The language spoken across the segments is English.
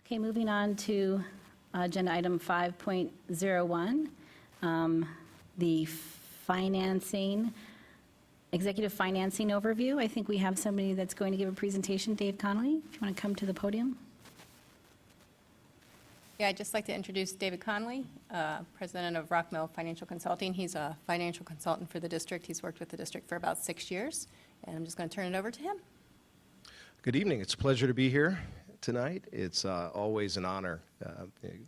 Okay, moving on to agenda item 5.01, the financing, executive financing overview. I think we have somebody that's going to give a presentation, Dave Connolly, if you want to come to the podium. Yeah, I'd just like to introduce David Conley, president of Rockmill Financial Consulting. He's a financial consultant for the district. He's worked with the district for about 6 years, and I'm just going to turn it over to him. Good evening. It's a pleasure to be here tonight. It's always an honor,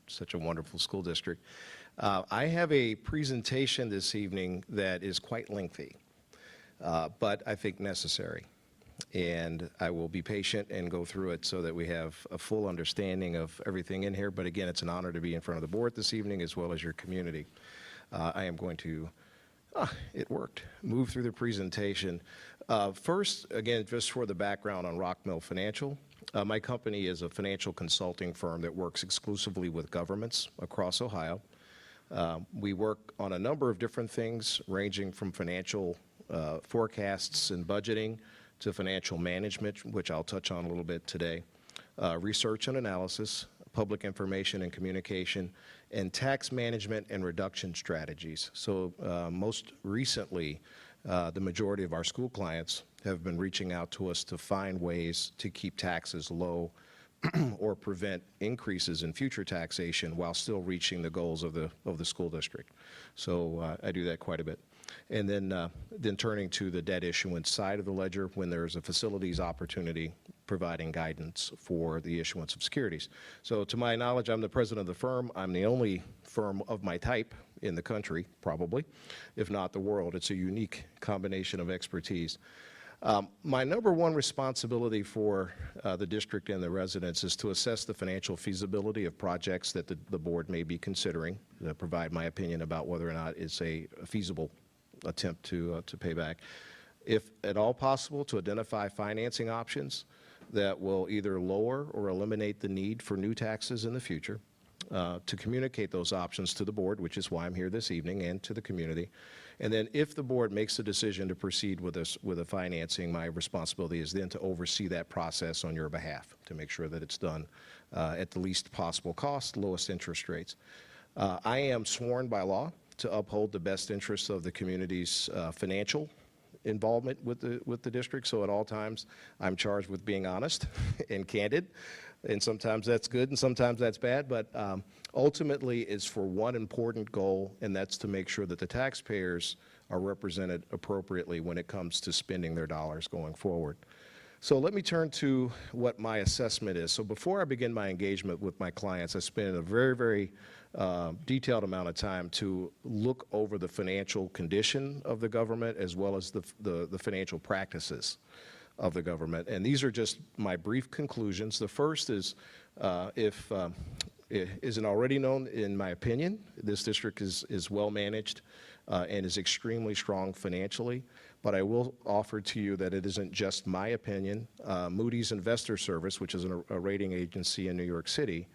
such a wonderful school district. I have a presentation this evening that is quite lengthy, but I think necessary. And I will be patient and go through it so that we have a full understanding of everything in here. But again, it's an honor to be in front of the board this evening as well as your community. I am going to, it worked, move through the presentation. First, again, just for the background on Rockmill Financial, my company is a financial consulting firm that works exclusively with governments across Ohio. We work on a number of different things, ranging from financial forecasts and budgeting to financial management, which I'll touch on a little bit today, research and analysis, public information and communication, and tax management and reduction strategies. So most recently, the majority of our school clients have been reaching out to us to find ways to keep taxes low or prevent increases in future taxation while still reaching the goals of the school district. So I do that quite a bit. And then turning to the debt issuance side of the ledger when there's a facilities opportunity, providing guidance for the issuance of securities. So to my knowledge, I'm the president of the firm. I'm the only firm of my type in the country, probably, if not the world. It's a unique combination of expertise. My number one responsibility for the district and the residents is to assess the financial feasibility of projects that the board may be considering, to provide my opinion about whether or not it's a feasible attempt to pay back. If at all possible, to identify financing options that will either lower or eliminate the need for new taxes in the future, to communicate those options to the board, which is why I'm here this evening, and to the community. And then if the board makes a decision to proceed with a financing, my responsibility is then to oversee that process on your behalf, to make sure that it's done at the least possible cost, lowest interest rates. I am sworn by law to uphold the best interests of the community's financial involvement with the district. So at all times, I'm charged with being honest and candid. And sometimes that's good and sometimes that's bad. But ultimately, it's for one important goal, and that's to make sure that the taxpayers are represented appropriately when it comes to spending their dollars going forward. So let me turn to what my assessment is. So before I begin my engagement with my clients, I spend a very, very detailed amount of time to look over the financial condition of the government as well as the financial practices of the government. And these are just my brief conclusions. The first is, if it isn't already known, in my opinion, this district is well managed and is extremely strong financially. But I will offer to you that it isn't just my opinion. Moody's Investor Service, which is a rating agency in New York City,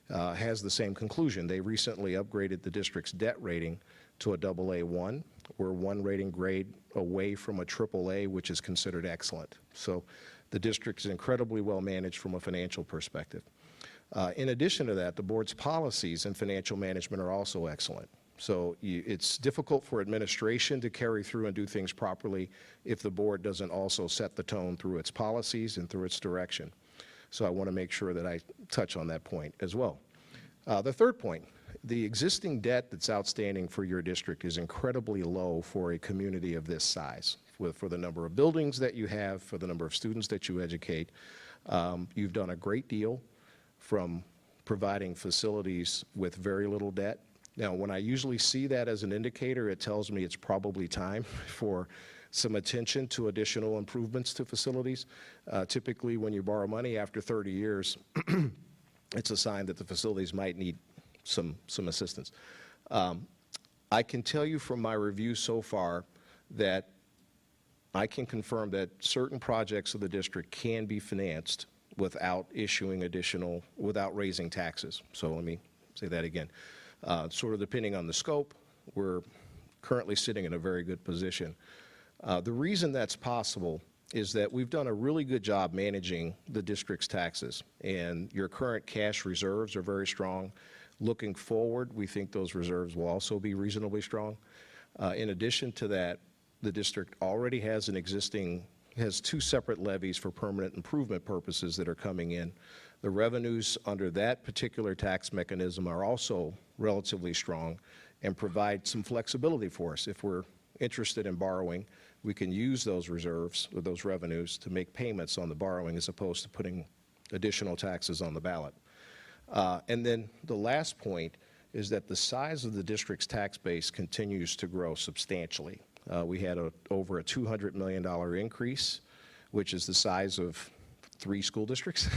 has the same conclusion. They recently upgraded the district's debt rating to a AA1. We're one rating grade away from a AAA, which is considered excellent. So the district is incredibly well managed from a financial perspective. In addition to that, the board's policies and financial management are also excellent. So it's difficult for administration to carry through and do things properly if the board doesn't also set the tone through its policies and through its direction. So I want to make sure that I touch on that point as well. The third point, the existing debt that's outstanding for your district is incredibly low for a community of this size. For the number of buildings that you have, for the number of students that you educate, you've done a great deal from providing facilities with very little debt. Now, when I usually see that as an indicator, it tells me it's probably time for some attention to additional improvements to facilities. Typically, when you borrow money after 30 years, it's a sign that the facilities might need some assistance. I can tell you from my review so far that I can confirm that certain projects of the district can be financed without without raising taxes. So let me say that again. Sort of depending on the scope, we're currently sitting in a very good position. The reason that's possible is that we've done a really good job managing the district's taxes, and your current cash reserves are very strong. Looking forward, we think those reserves will also be reasonably strong. In addition to that, the district already has has two separate levies for permanent improvement purposes that are coming in. The revenues under that particular tax mechanism are also relatively strong and provide some flexibility for us. If we're interested in borrowing, we can use those reserves or those revenues to make payments on the borrowing as opposed to putting additional taxes on the ballot. And then the last point is that the size of the district's tax base continues to grow substantially. We had over a $200 million increase, which is the size of 3 school districts,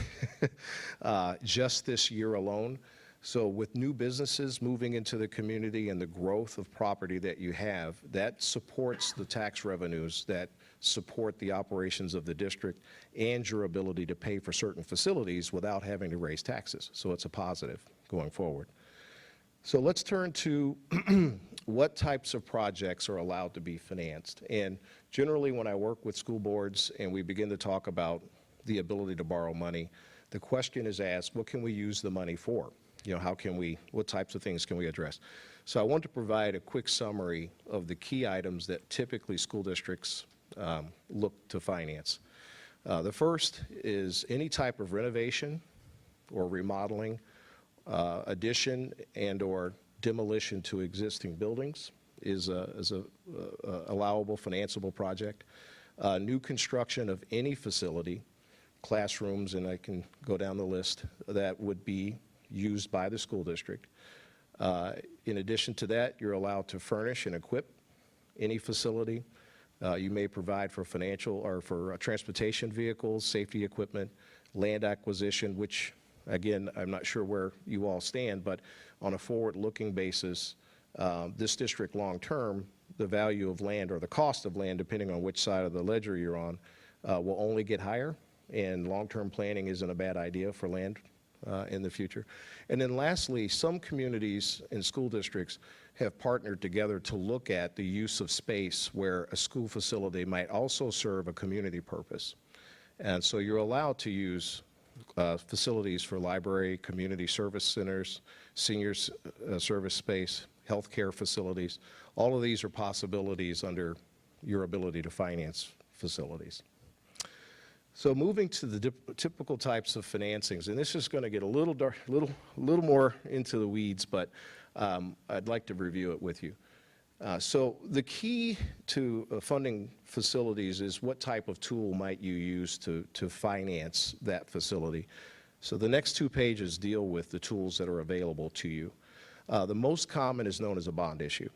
just this year alone. So with new businesses moving into the community and the growth of property that you have, that supports the tax revenues that support the operations of the district and your ability to pay for certain facilities without having to raise taxes. So it's a positive going forward. So let's turn to what types of projects are allowed to be financed. And generally when I work with school boards and we begin to talk about the ability to borrow money, the question is asked, what can we use the money for? You know, what types of things can we address? So I want to provide a quick summary of the key items that typically school districts look to finance. The first is any type of renovation or remodeling, addition and or demolition to existing buildings is a allowable financeable project. New construction of any facility, classrooms, and I can go down the list, that would be used by the school district. In addition to that, you're allowed to furnish and equip any facility. You may provide for financial or for transportation vehicles, safety equipment, land acquisition, which, again, I'm not sure where you all stand, but on a forward-looking basis, this district long-term, the value of land or the cost of land, depending on which side of the ledger you're on, will only get higher, and long-term planning isn't a bad idea for land in the future. And then lastly, some communities and school districts have partnered together to look at the use of space where a school facility might also serve a community purpose. And so you're allowed to use facilities for library, community service centers, seniors service space, healthcare facilities. All of these are possibilities under your ability to finance facilities. So moving to the typical types of financings, and this is going to get a little more into the weeds, but I'd like to review it with you. So the key to funding facilities is what type of tool might you use to finance that facility. So the next 2 pages deal with the tools that are available to you. The most common is known as a bond issue.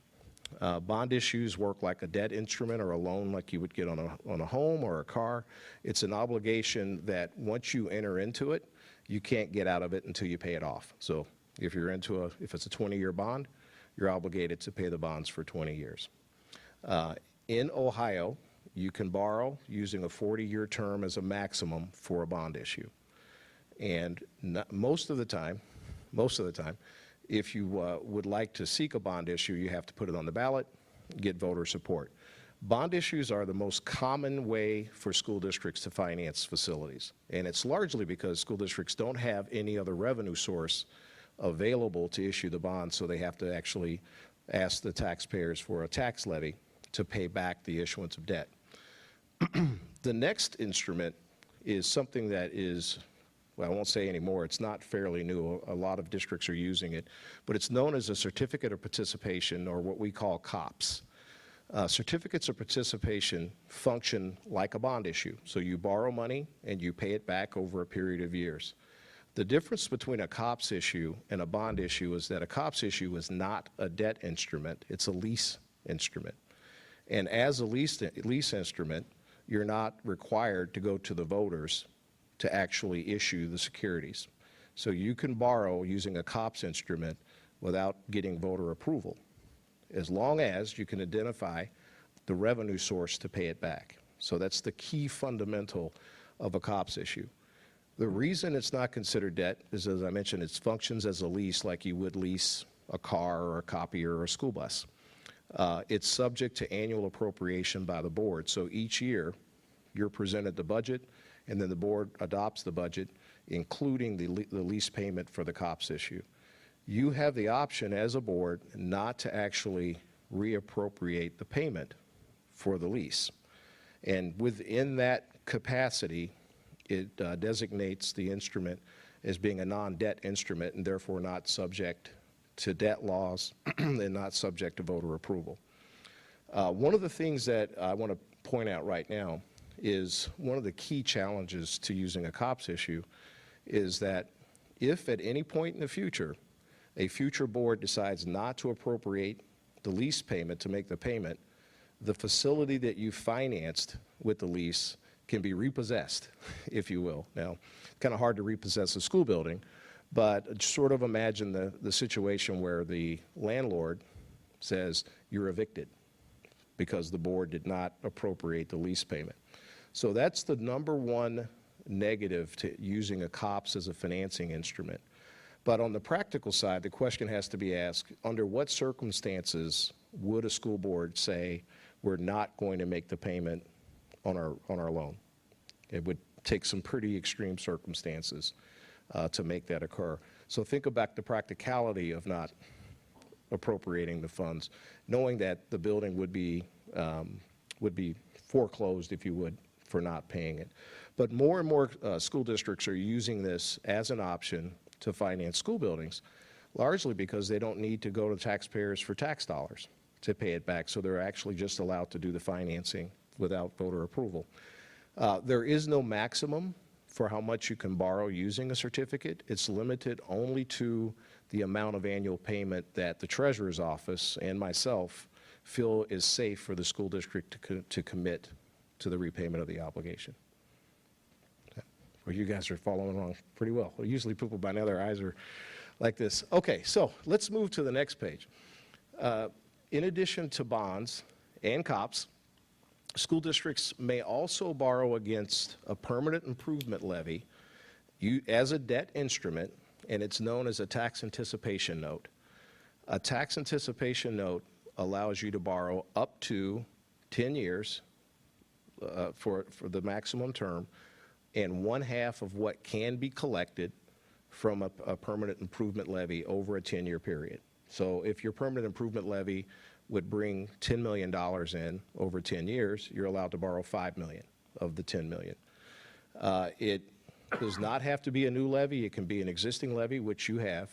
Bond issues work like a debt instrument or a loan like you would get on a home or a car. It's an obligation that once you enter into it, you can't get out of it until you pay it off. So if it's a 20-year bond, you're obligated to pay the bonds for 20 years. In Ohio, you can borrow using a 40-year term as a maximum for a bond issue. And most of the time, if you would like to seek a bond issue, you have to put it on the ballot, get voter support. Bond issues are the most common way for school districts to finance facilities. And it's largely because school districts don't have any other revenue source available to issue the bonds, so they have to actually ask the taxpayers for a tax levy to pay back the issuance of debt. The next instrument is something that is, well, I won't say anymore, it's not fairly new. A lot of districts are using it, but it's known as a certificate of participation, or what we call COPS. Certificates of participation function like a bond issue. So you borrow money and you pay it back over a period of years. The difference between a COPS issue and a bond issue is that a COPS issue is not a debt instrument, it's a lease instrument. And as a lease instrument, you're not required to go to the voters to actually issue the securities. So you can borrow using a COPS instrument without getting voter approval, as long as you can identify the revenue source to pay it back. So that's the key fundamental of a COPS issue. The reason it's not considered debt is, as I mentioned, it functions as a lease like you would lease a car or a copier or a school bus. It's subject to annual appropriation by the board. So each year, you're presented the budget, and then the board adopts the budget, including the lease payment for the COPS issue. You have the option as a board not to actually reappropriate the payment for the lease. And within that capacity, it designates the instrument as being a non-debt instrument and therefore not subject to debt laws and not subject to voter approval. One of the things that I want to point out right now is one of the key challenges to using a COPS issue is that if at any point in the future, a future board decides not to appropriate the lease payment to make the payment, the facility that you financed with the lease can be repossessed, if you will. Now, kind of hard to repossess a school building, but sort of imagine the situation where the landlord says you're evicted because the board did not appropriate the lease payment. So that's the number one negative to using a COPS as a financing instrument. But on the practical side, the question has to be asked, under what circumstances would a school board say we're not going to make the payment on our loan? It would take some pretty extreme circumstances to make that occur. So think about the practicality of not appropriating the funds, knowing that the building would be foreclosed, if you would, for not paying it. But more and more school districts are using this as an option to finance school buildings, largely because they don't need to go to taxpayers for tax dollars to pay it back. So they're actually just allowed to do the financing without voter approval. There is no maximum for how much you can borrow using a certificate. It's limited only to the amount of annual payment that the treasurer's office and myself feel is safe for the school district to commit to the repayment of the obligation. Well, you guys are following along pretty well. Usually people by now, their eyes are like this. Okay, so let's move to the next page. In addition to bonds and COPS, school districts may also borrow against a permanent improvement levy as a debt instrument, and it's known as a tax anticipation note. A tax anticipation note allows you to borrow up to 10 years for the maximum term, and 1/2 of what can be collected from a permanent improvement levy over a 10-year period. So if your permanent improvement levy would bring $10 million in over 10 years, you're allowed to borrow $5 million of the $10 million. It does not have to be a new levy. It can be an existing levy, which you have,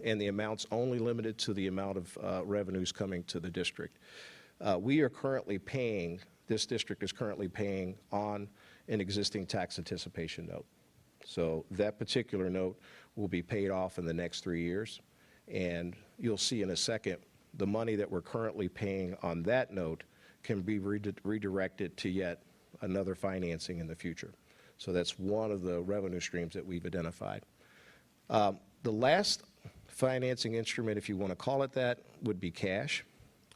and the amount's only limited to the amount of revenues coming to the district. We are currently paying, this district is currently paying on an existing tax anticipation note. So that particular note will be paid off in the next 3 years, and you'll see in a second the money that we're currently paying on that note can be redirected to yet another financing in the future. So that's one of the revenue streams that we've identified. The last financing instrument, if you want to call it that, would be cash.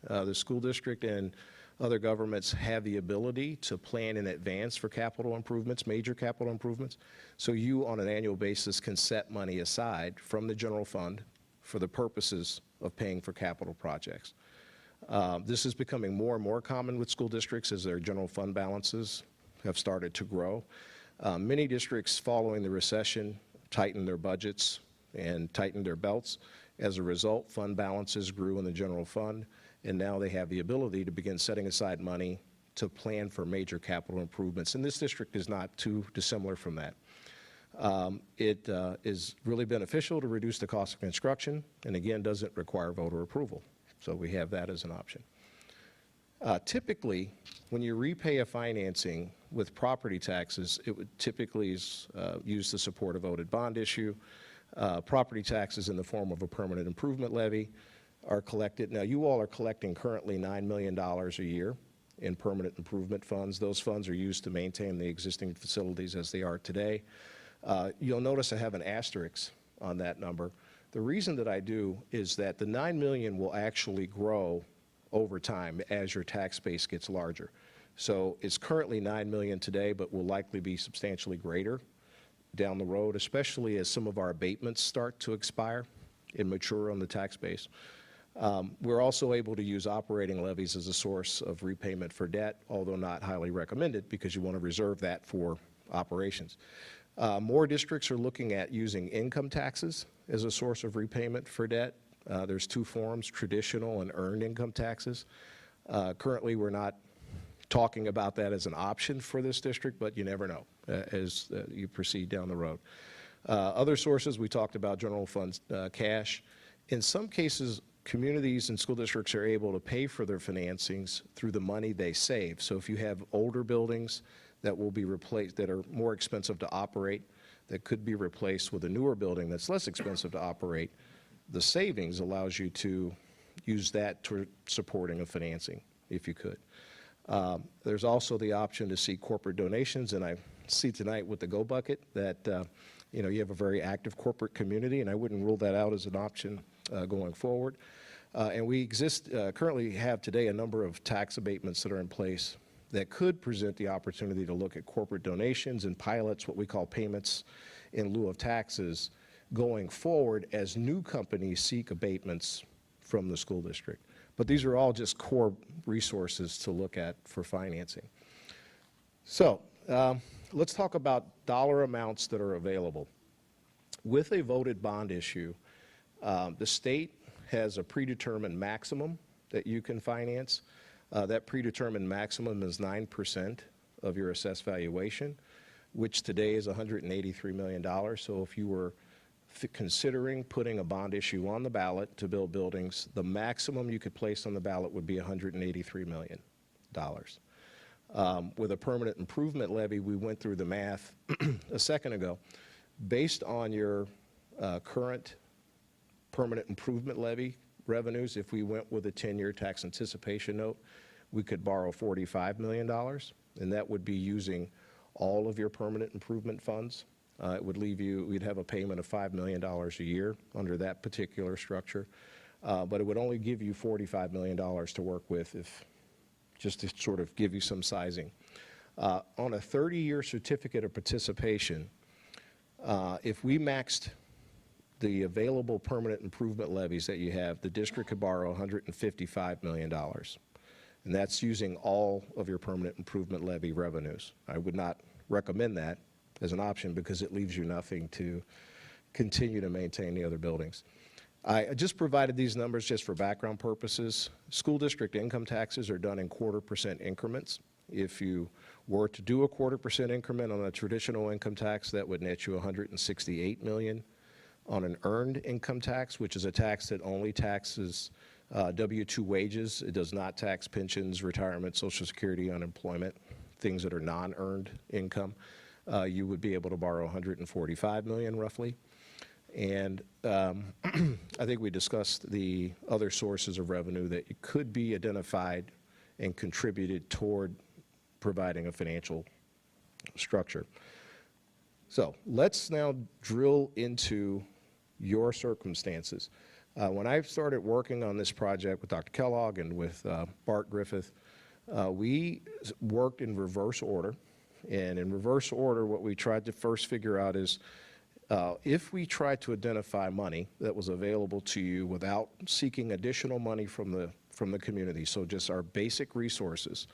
The school district and other governments have the ability to plan in advance for capital improvements, major capital improvements. So you, on an annual basis, can set money aside from the general fund for the purposes of paying for capital projects. This is becoming more and more common with school districts as their general fund balances have started to grow. Many districts following the recession tightened their budgets and tightened their belts. As a result, fund balances grew in the general fund, and now they have the ability to begin setting aside money to plan for major capital improvements. And this district is not too dissimilar from that. It is really beneficial to reduce the cost of construction, and again, doesn't require voter approval. So we have that as an option. Typically, when you repay a financing with property taxes, it would typically use to support a voted bond issue. Property taxes in the form of a permanent improvement levy are collected. Now, you all are collecting currently $9 million a year in permanent improvement funds. Those funds are used to maintain the existing facilities as they are today. You'll notice I have an asterisk on that number. The reason that I do is that the $9 million will actually grow over time as your tax base gets larger. So it's currently $9 million today, but will likely be substantially greater down the road, especially as some of our abatements start to expire and mature on the tax base. We're also able to use operating levies as a source of repayment for debt, although not highly recommended because you want to reserve that for operations. More districts are looking at using income taxes as a source of repayment for debt. There's two forms, traditional and earned income taxes. Currently, we're not talking about that as an option for this district, but you never know as you proceed down the road. Other sources, we talked about general funds, cash. In some cases, communities and school districts are able to pay for their financings through the money they save. So if you have older buildings that will be replaced, that are more expensive to operate, that could be replaced with a newer building that's less expensive to operate, the savings allows you to use that to supporting a financing, if you could. There's also the option to seek corporate donations, and I see tonight with the Go Bucket that you know, you have a very active corporate community, and I wouldn't rule that out as an option going forward. And we currently have today a number of tax abatements that are in place that could present the opportunity to look at corporate donations and pilots, what we call payments in lieu of taxes, going forward as new companies seek abatements from the school district. But these are all just core resources to look at for financing. So let's talk about dollar amounts that are available. With a voted bond issue, the state has a predetermined maximum that you can finance. That predetermined maximum is 9% of your assessed valuation, which today is $183 million. So if you were considering putting a bond issue on the ballot to build buildings, the maximum you could place on the ballot would be $183 million. With a permanent improvement levy, we went through the math a second ago. Based on your current permanent improvement levy revenues, if we went with a 10-year tax anticipation note, we could borrow $45 million, and that would be using all of your permanent improvement funds. It would leave you, we'd have a payment of $5 million a year under that particular structure, but it would only give you $45 million to work with, if just to sort of give you some sizing. On a 30-year certificate of participation, if we maxed the available permanent improvement levies that you have, the district could borrow $155 million. And that's using all of your permanent improvement levy revenues. I would not recommend that as an option because it leaves you nothing to continue to maintain the other buildings. I just provided these numbers just for background purposes. School district income taxes are done in 1/4% increments. If you were to do a 1/4% increment on a traditional income tax, that would net you $168 million. On an earned income tax, which is a tax that only taxes W-2 wages, it does not tax pensions, retirement, Social Security, unemployment, things that are non-earned income, you would be able to borrow $145 million roughly. And I think we discussed the other sources of revenue that could be identified and contributed toward providing a financial structure. So let's now drill into your circumstances. When I started working on this project with Dr. Kellogg and with Bart Griffith, we worked in reverse order. And in reverse order, what we tried to first figure out is if we tried to identify money that was available to you without seeking additional money from the community, so just our basic resources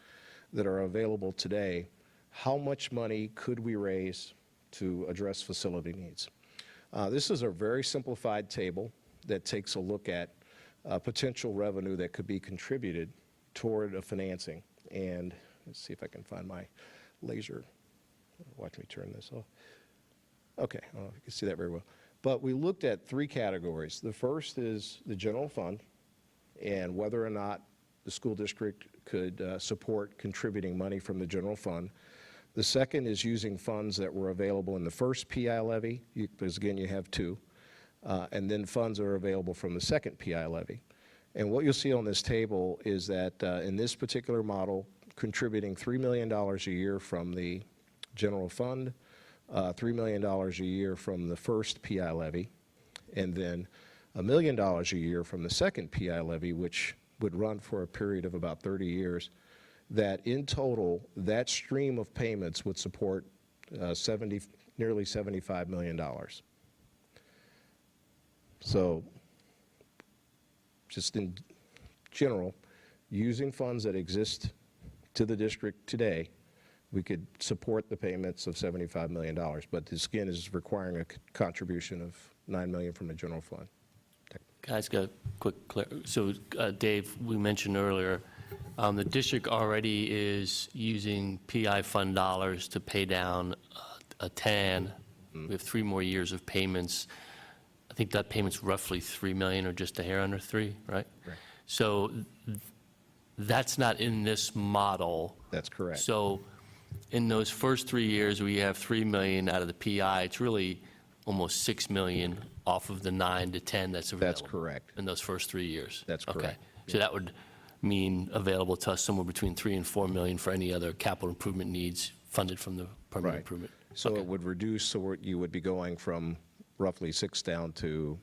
that are available today, how much money could we raise to address facility needs? This is a very simplified table that takes a look at potential revenue that could be contributed toward a financing. And let's see if I can find my laser. Watch me turn this off. Okay, you can see that very well. But we looked at 3 categories. The first is the general fund and whether or not the school district could support contributing money from the general fund. The second is using funds that were available in the first PI levy, because again, you have 2, and then funds are available from the second PI levy. And what you'll see on this table is that in this particular model, contributing $3 million a year from the general fund, $3 million a year from the first PI levy, and then $1 million a year from the second PI levy, which would run for a period of about 30 years, that in total, that stream of payments would support nearly $75 million. So just in general, using funds that exist to the district today, we could support the payments of $75 million. But this, again, is requiring a contribution of $9 million from the general fund. Guys, got a quick so Dave, we mentioned earlier, the district already is using PI fund dollars to pay down a TAN. We have 3 more years of payments. I think that payment's roughly $3 million or just a hair under 3, right? Right. So that's not in this model. That's correct. So in those first 3 years, we have $3 million out of the PI. It's really almost $6 million off of the 9 to 10 that's available. That's correct. In those first 3 years. That's Okay. correct. So that would mean available to us somewhere between 3 and 4 million for any other capital improvement needs funded from the permanent Right. improvement. So Okay. it would reduce, so you would be going from roughly 6 down to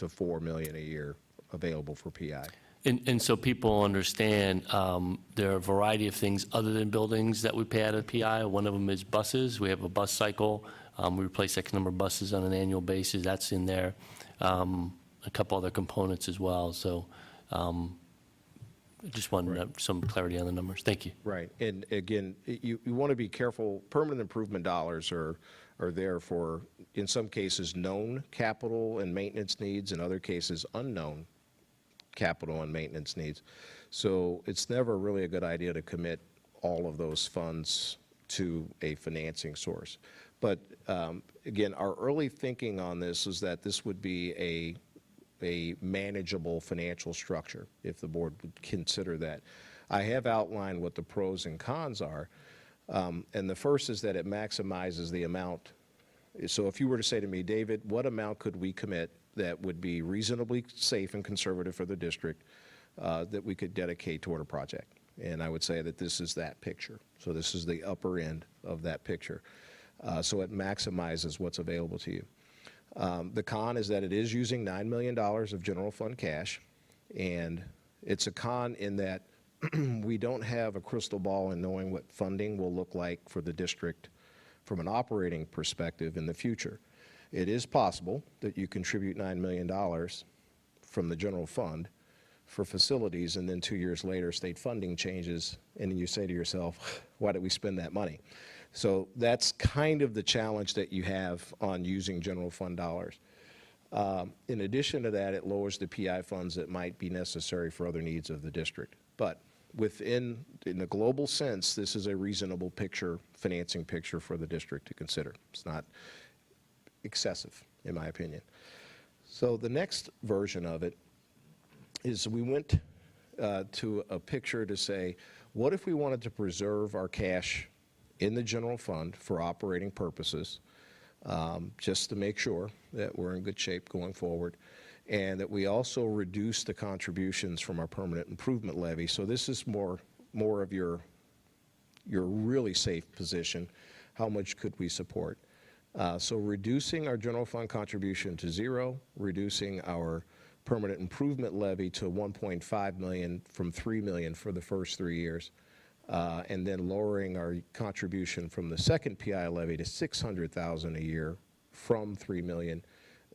4 million a year available for PI. And so people understand, there are a variety of things other than buildings that we pay out of PI. One of them is buses. We have a bus cycle. We replace X number of buses on an annual basis. That's in there. A couple other components as well. So I just wanted some clarity on the numbers. Thank you. Right. And again, you want to be careful. Permanent improvement dollars are there for, in some cases, known capital and maintenance needs, in other cases, unknown capital and maintenance needs. So it's never really a good idea to commit all of those funds to a financing source. But again, our early thinking on this is that this would be a manageable financial structure if the board would consider that. I have outlined what the pros and cons are. And the first is that it maximizes the amount. So if you were to say to me, David, what amount could we commit that would be reasonably safe and conservative for the district that we could dedicate toward a project? And I would say that this is that picture. So this is the upper end of that picture. So it maximizes what's available to you. The con is that it is using $9 million of general fund cash, and it's a con in that we don't have a crystal ball in knowing what funding will look like for the district from an operating perspective in the future. It is possible that you contribute $9 million from the general fund for facilities, and then 2 years later, state funding changes, and then you say to yourself, why did we spend that money? So that's kind of the challenge that you have on using general fund dollars. In addition to that, it lowers the PI funds that might be necessary for other needs of the district. But in the global sense, this is a reasonable picture, financing picture for the district to consider. It's not excessive, in my opinion. So the next version of it is we went to a picture to say, what if we wanted to preserve our cash in the general fund for operating purposes, just to make sure that we're in good shape going forward, and that we also reduce the contributions from our permanent improvement levy. So this is more of your really safe position. How much could we support? So reducing our general fund contribution to 0, reducing our permanent improvement levy to 1.5 million from 3 million for the first 3 years. And then lowering our contribution from the second PI levy to $600,000 a year from $3 million.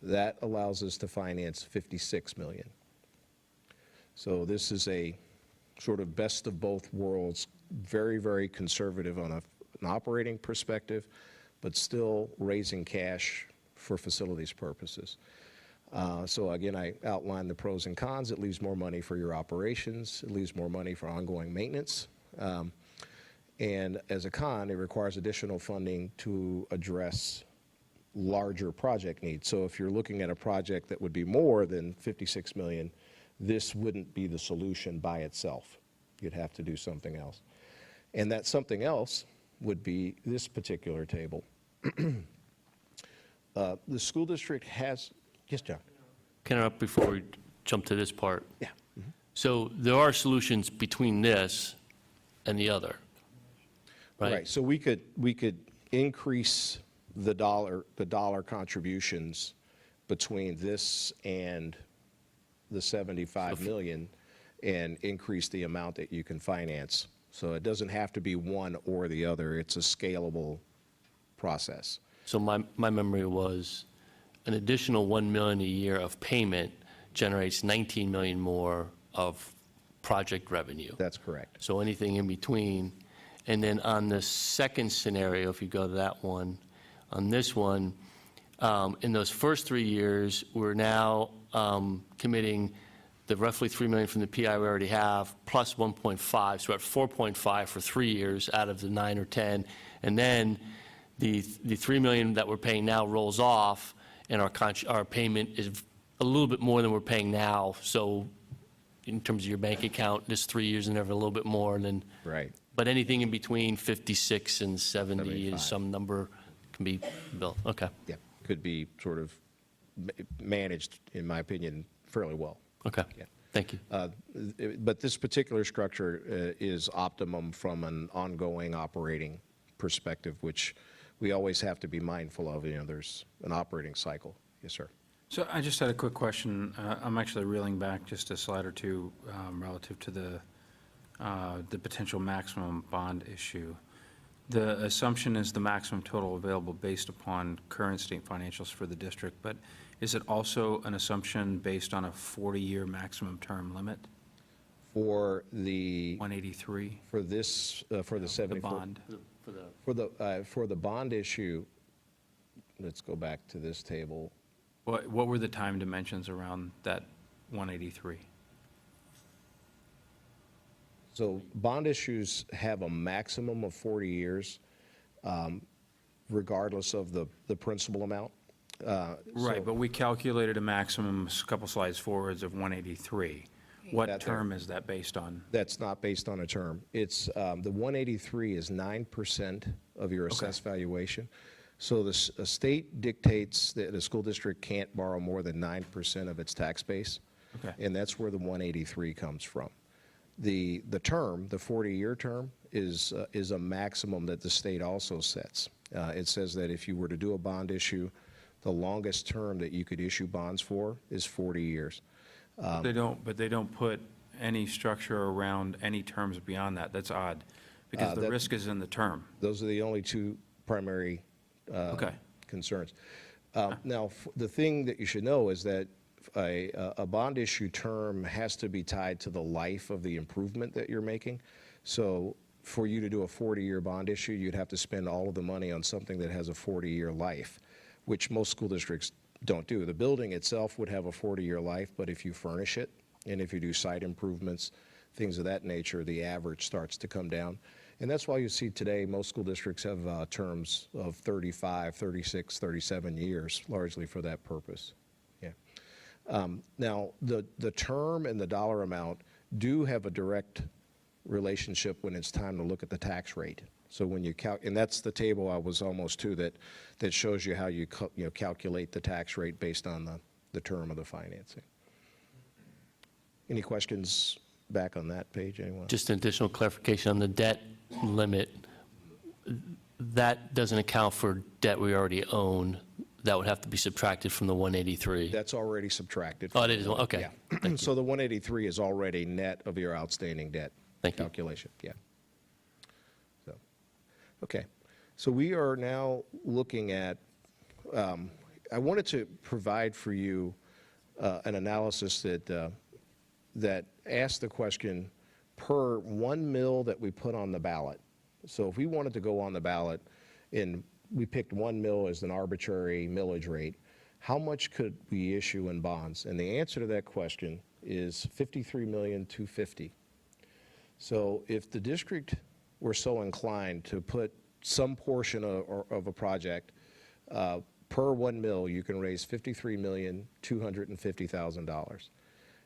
That allows us to finance $56 million. So this is a sort of best of both worlds, very, very conservative on an operating perspective, but still raising cash for facilities purposes. So again, I outlined the pros and cons. It leaves more money for your operations. It leaves more money for ongoing maintenance. And as a con, it requires additional funding to address larger project needs. So if you're looking at a project that would be more than $56 million, this wouldn't be the solution by itself. You'd have to do something else. And that something else would be this particular table. The school district has, yes, John? Can I interrupt before we jump to this part? Yeah. So there are solutions between this and the other, right? Right. So we could increase the dollar contributions between this and the 75 million and increase the amount that you can finance. So it doesn't have to be one or the other. It's a scalable process. So my memory was an additional $1 million a year of payment generates 19 million more of project revenue. That's correct. So anything in between. And then on the second scenario, if you go to that one, on this one, in those first 3 years, we're now committing the roughly 3 million from the PI we already have, plus 1.5, so we're at 4.5 for 3 years out of the 9 or 10. And then the 3 million that we're paying now rolls off, and our payment is a little bit more than we're paying now. So in terms of your bank account, this 3 years and never a little bit more, and then. Right. But anything in between 56 and 70 75. is some number can be built. Okay. Yeah, could be sort of managed, in my opinion, fairly well. Okay. Yeah. Thank you. But this particular structure is optimum from an ongoing operating perspective, which we always have to be mindful of. You know, there's an operating cycle. Yes, sir. So I just had a quick question. I'm actually reeling back just a slide or two relative to the potential maximum bond issue. The assumption is the maximum total available based upon current state financials for the district, but is it also an assumption based on a 40-year maximum term limit, For the 183, for this for the the 74 bond? for the bond issue. Let's go back to this table. What were the time dimensions around that 183? So bond issues have a maximum of 40 years, regardless of the principal amount. Right, but we calculated a maximum, a couple slides forwards, of 183. What That there. term is that based on? That's not based on a term. It's, the 183 is 9% of your assessed valuation. So the state dictates that a school district can't borrow more than 9% of its tax base. Okay. And that's where the 183 comes from. The term, the 40-year term, is a maximum that the state also sets. It says that if you were to do a bond issue, the longest term that you could issue bonds for is 40 years. But they don't put any structure around any terms beyond that. That's odd, because the risk is in the term. Those are the only two primary Okay. concerns. Now, the thing that you should know is that a bond issue term has to be tied to the life of the improvement that you're making. So for you to do a 40-year bond issue, you'd have to spend all of the money on something that has a 40-year life, which most school districts don't do. The building itself would have a 40-year life, but if you furnish it and if you do site improvements, things of that nature, the average starts to come down. And that's why you see today most school districts have terms of 35, 36, 37 years, largely for that purpose. Yeah. Now, the term and the dollar amount do have a direct relationship when it's time to look at the tax rate. So when you and that's the table I was almost to that shows you how you calculate the tax rate based on the term of the financing. Any questions back on that page, anyone? Just an additional clarification on the debt limit. That doesn't account for debt we already own. That would have to be subtracted from the 183. That's already subtracted. Oh, it is, okay. Yeah. So the 183 is already net of your outstanding debt Thank you. calculation. Yeah. So, okay. So we are now looking at, I wanted to provide for you an analysis that asked the question per 1 mil that we put on the ballot. So if we wanted to go on the ballot and we picked 1 mil as an arbitrary millage rate, how much could we issue in bonds? And the answer to that question is $53,250,000. So if the district were so inclined to put some portion of a project, per 1 mil, you can raise $53,250,000.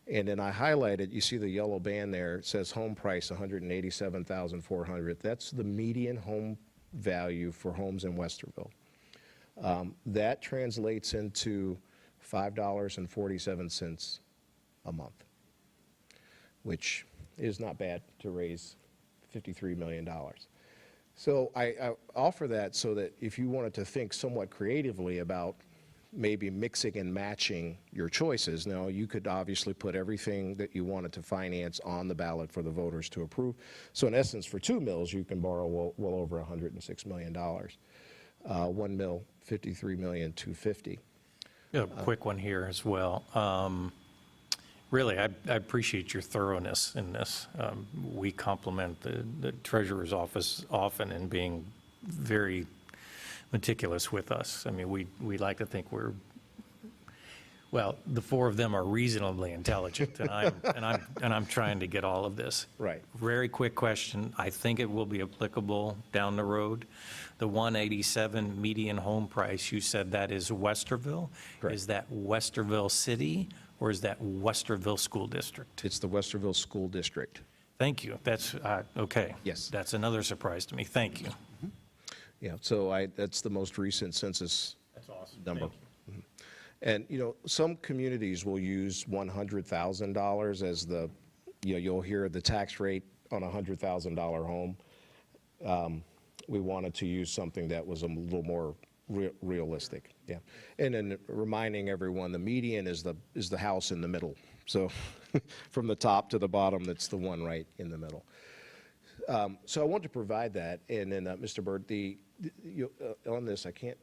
And then I highlighted, you see the yellow band there, it says home price $187,400. That's the median home value for homes in Westerville. That translates into $5.47 a month, which is not bad to raise $53 million. So I offer that so that if you wanted to think somewhat creatively about maybe mixing and matching your choices. Now, you could obviously put everything that you wanted to finance on the ballot for the voters to approve. So in essence, for 2 mils, you can borrow well over $106 million. 1 mil, $53,250,000. Got a quick one here as well. really, I appreciate your thoroughness in this. We compliment the treasurer's office often in being very meticulous with us. I mean, we like to think we're, well, the four of them are reasonably intelligent, and I'm trying to get all of this. Right. Very quick question. I think it will be applicable down the road. The 187 median home price, you said that is Westerville? Correct. Is that Westerville City, or is that Westerville School District? It's the Westerville School District. Thank you. That's, okay. Yes. That's another surprise to me. Thank you. Yeah, so that's the most recent census That's awesome. number. And, some communities will use $100,000 as the, you'll hear the tax rate on a $100,000 home. We wanted to use something that was a little more realistic, yeah. And then reminding everyone, the median is the house in the middle. So from the top to the bottom, that's the one right in the middle. So I want to provide that, and then, Mr. Byrd, on this, I can't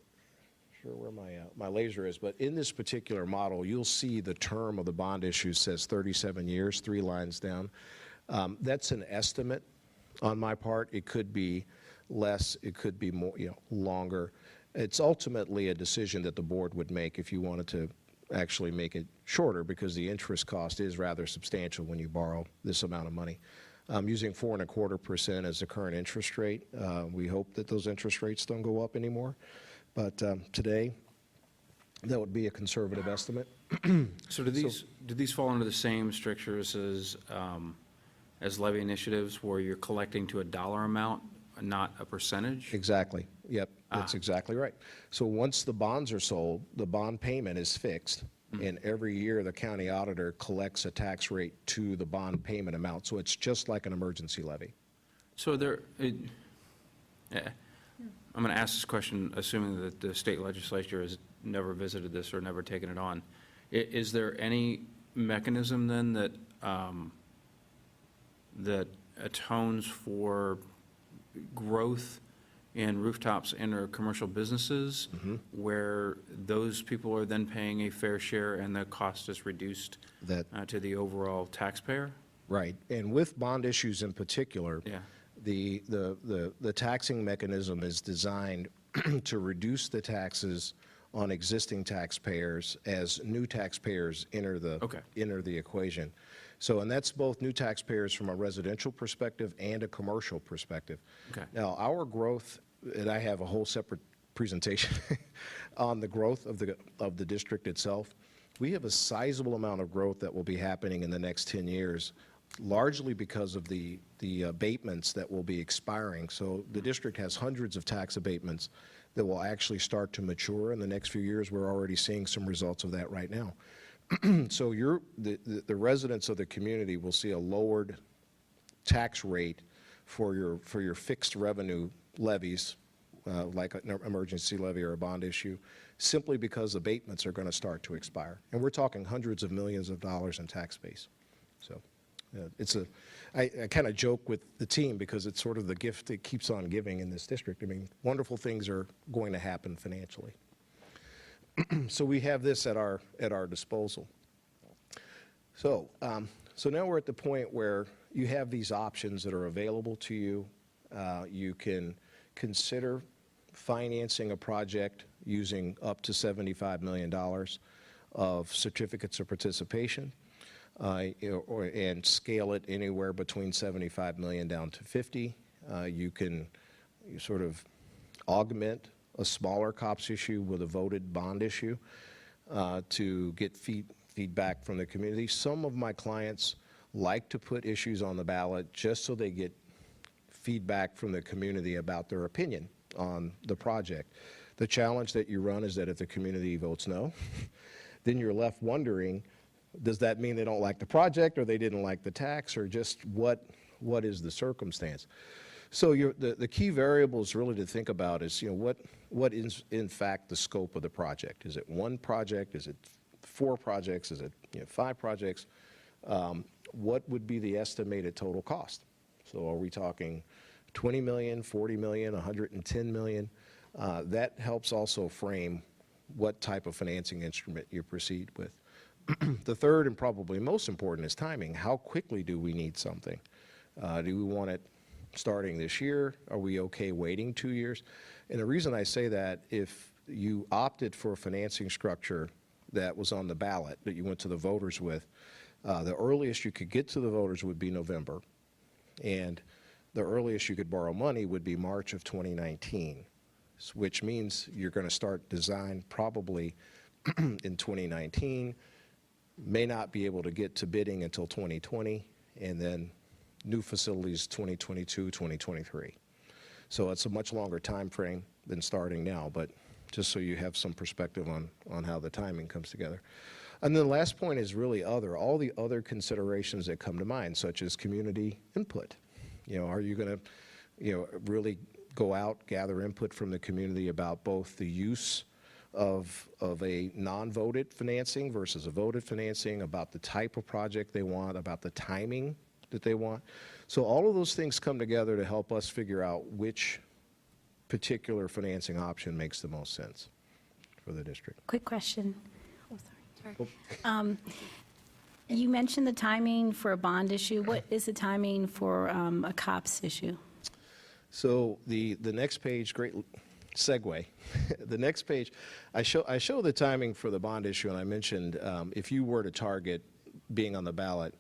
sure where my laser is, but in this particular model, you'll see the term of the bond issue says 37 years, 3 lines down. That's an estimate on my part. It could be less, it could be more, longer. It's ultimately a decision that the board would make if you wanted to actually make it shorter, because the interest cost is rather substantial when you borrow this amount of money. Using 4.25% as the current interest rate. We hope that those interest rates don't go up anymore. But today, that would be a conservative estimate. So do these fall under the same strictures as levy initiatives, where you're collecting to a dollar amount, not a percentage? Exactly. Yep, that's exactly right. So once the bonds are sold, the bond payment is fixed, and every year the county auditor collects a tax rate to the bond payment amount. So it's just like an emergency levy. So I'm going to ask this question, assuming that the state legislature has never visited this or never taken it on. Is there any mechanism then that atones for growth in rooftops and or commercial businesses, where those people are then paying a fair share and the cost is reduced to the overall taxpayer? Right. And with bond issues in particular, Yeah. the taxing mechanism is designed to reduce the taxes on existing taxpayers as new taxpayers enter the equation. So, and that's both new taxpayers from a residential perspective and a commercial perspective. Okay. Now, our growth, and I have a whole separate presentation on the growth of the district itself. We have a sizable amount of growth that will be happening in the next 10 years, largely because of the abatements that will be expiring. So the district has hundreds of tax abatements that will actually start to mature in the next few years. We're already seeing some results of that right now. So the residents of the community will see a lowered tax rate for your fixed revenue levies, like an emergency levy or a bond issue, simply because abatements are going to start to expire. And we're talking hundreds of millions of dollars in tax base. So I kind of joke with the team, because it's sort of the gift that keeps on giving in this district. I mean, wonderful things are going to happen financially. So we have this at our disposal. So now we're at the point where you have these options that are available to you. You can consider financing a project using up to $75 million of certificates of participation, and scale it anywhere between 75 million down to 50. You sort of augment a smaller COPS issue with a voted bond issue to get feedback from the community. Some of my clients like to put issues on the ballot just so they get feedback from the community about their opinion on the project. The challenge that you run is that if the community votes no, then you're left wondering, does that mean they don't like the project, or they didn't like the tax, or just what is the circumstance? So the key variables really to think about is, what is in fact the scope of the project? Is it one project? Is it 4 projects? Is it 5 projects? What would be the estimated total cost? So are we talking 20 million, 40 million, 110 million? That helps also frame what type of financing instrument you proceed with. The third and probably most important is timing. How quickly do we need something? Do we want it starting this year? Are we okay waiting 2 years? And the reason I say that, if you opted for a financing structure that was on the ballot, that you went to the voters with, the earliest you could get to the voters would be November. And the earliest you could borrow money would be March of 2019, which means you're going to start design probably in 2019, may not be able to get to bidding until 2020, and then new facilities 2022, 2023. So it's a much longer time frame than starting now, but just so you have some perspective on how the timing comes together. And then the last point is really all the other considerations that come to mind, such as community input. Are you going to, really go out, gather input from the community about both the use of a non-voted financing versus a voted financing, about the type of project they want, about the timing that they want. So all of those things come together to help us figure out which particular financing option makes the most sense for the district. Quick question. You mentioned the timing for a bond issue. What is the timing for a COPS issue? So the next page, great segue. The next page, I show the timing for the bond issue, and I mentioned if you were to target being on the ballot,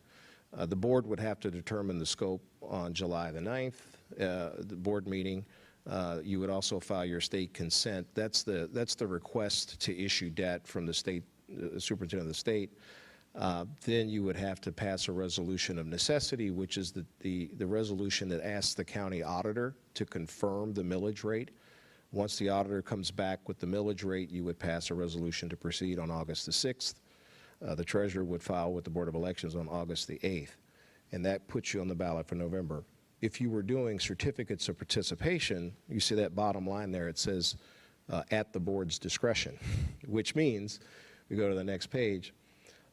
the board would have to determine the scope on July the 9th, the board meeting. You would also file your state consent. That's the request to issue debt from the state superintendent of the state. Then you would have to pass a resolution of necessity, which is the resolution that asks the county auditor to confirm the millage rate. Once the auditor comes back with the millage rate, you would pass a resolution to proceed on August the 6th. The treasurer would file with the Board of Elections on August the 8th, and that puts you on the ballot for November. If you were doing certificates of participation, you see that bottom line there, it says at the board's discretion, which means, we go to the next page,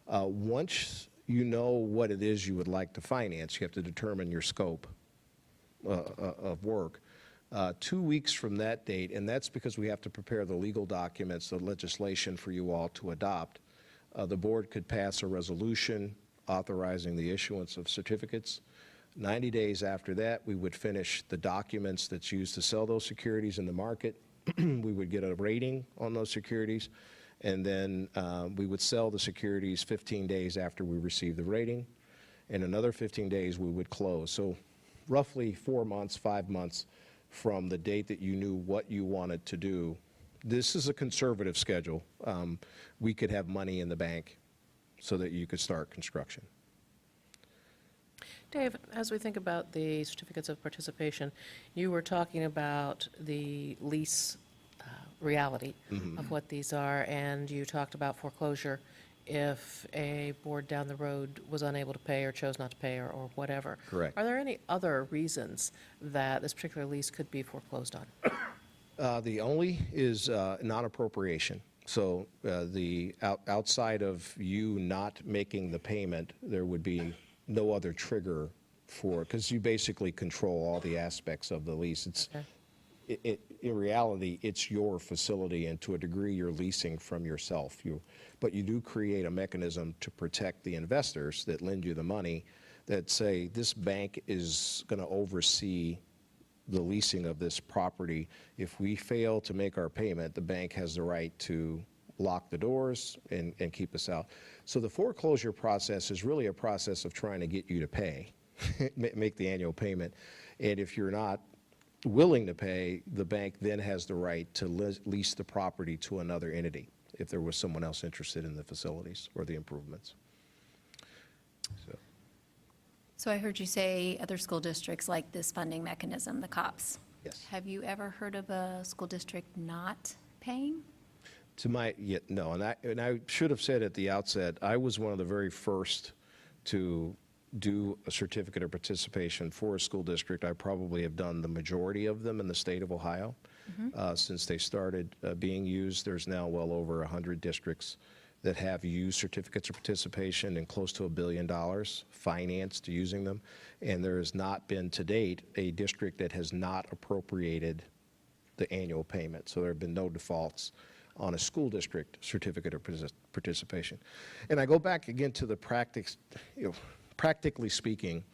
once you know what it is you would like to finance, you have to determine your scope of work. 2 weeks from that date, and that's because we have to prepare the legal documents, the legislation for you all to adopt, the board could pass a resolution authorizing the issuance of certificates. 90 days after that, we would finish the documents that's used to sell those securities in the market. We would get a rating on those securities, and then we would sell the securities 15 days after we receive the rating, and another 15 days we would close. So roughly 4 months, 5 months from the date that you knew what you wanted to do. This is a conservative schedule. We could have money in the bank so that you could start construction. Dave, as we think about the certificates of participation, you were talking about the lease reality of what these are, and you talked about foreclosure if a board down the road was unable to pay or chose not to pay or whatever. Correct. Are there any other reasons that this particular lease could be foreclosed on? The only is non-appropriation. So outside of you not making the payment, there would be no other trigger for, because you basically control all the aspects of the lease. It's, Okay. in reality, it's your facility, and to a degree, you're leasing from yourself. But you do create a mechanism to protect the investors that lend you the money, that say, this bank is going to oversee the leasing of this property. If we fail to make our payment, the bank has the right to lock the doors and keep us out. So the foreclosure process is really a process of trying to get you to pay, make the annual payment. And if you're not willing to pay, the bank then has the right to lease the property to another entity if there was someone else interested in the facilities or the improvements. So I heard you say other school districts like this funding mechanism, the COPS. Yes. Have you ever heard of a school district not paying? No, and I should have said at the outset, I was one of the very first to do a certificate of participation for a school district. I probably have done the majority of them in the state of Ohio. Since they started being used, there's now well over 100 districts that have used certificates of participation, and close to $1 billion financed using them. And there has not been to date a district that has not appropriated the annual payment. So there have been no defaults on a school district certificate of participation. And I go back again to the practically speaking,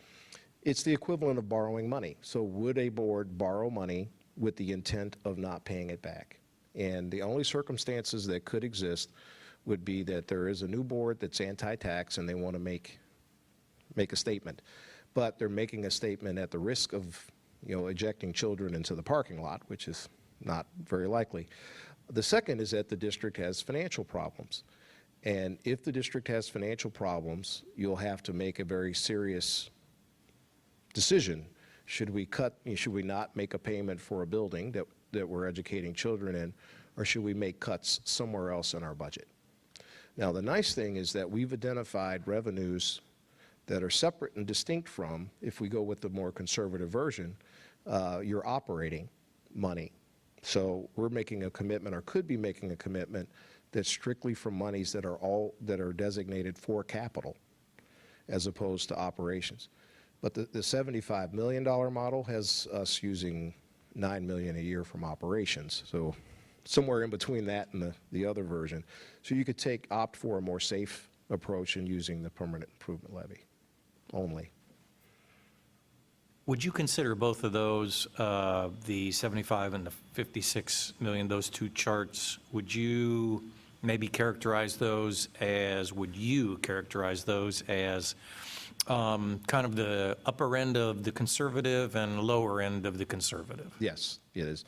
it's the equivalent of borrowing money. So would a board borrow money with the intent of not paying it back? And the only circumstances that could exist would be that there is a new board that's anti-tax and they want to make a statement. But they're making a statement at the risk of, ejecting children into the parking lot, which is not very likely. The second is that the district has financial problems. And if the district has financial problems, you'll have to make a very serious decision. Should we not make a payment for a building that we're educating children in, or should we make cuts somewhere else in our budget? Now, the nice thing is that we've identified revenues that are separate and distinct from, if we go with the more conservative version, your operating money. So we're making a commitment, or could be making a commitment, that's strictly from monies that are designated for capital as opposed to operations. But the $75 million model has us using $9 million a year from operations. So somewhere in between that and the other version. So you could opt for a more safe approach in using the permanent improvement levy only. Would you consider both of those, the 75 and the 56 million, those two charts, would you characterize those as kind of the upper end of the conservative and lower end of the conservative? Yes, it is.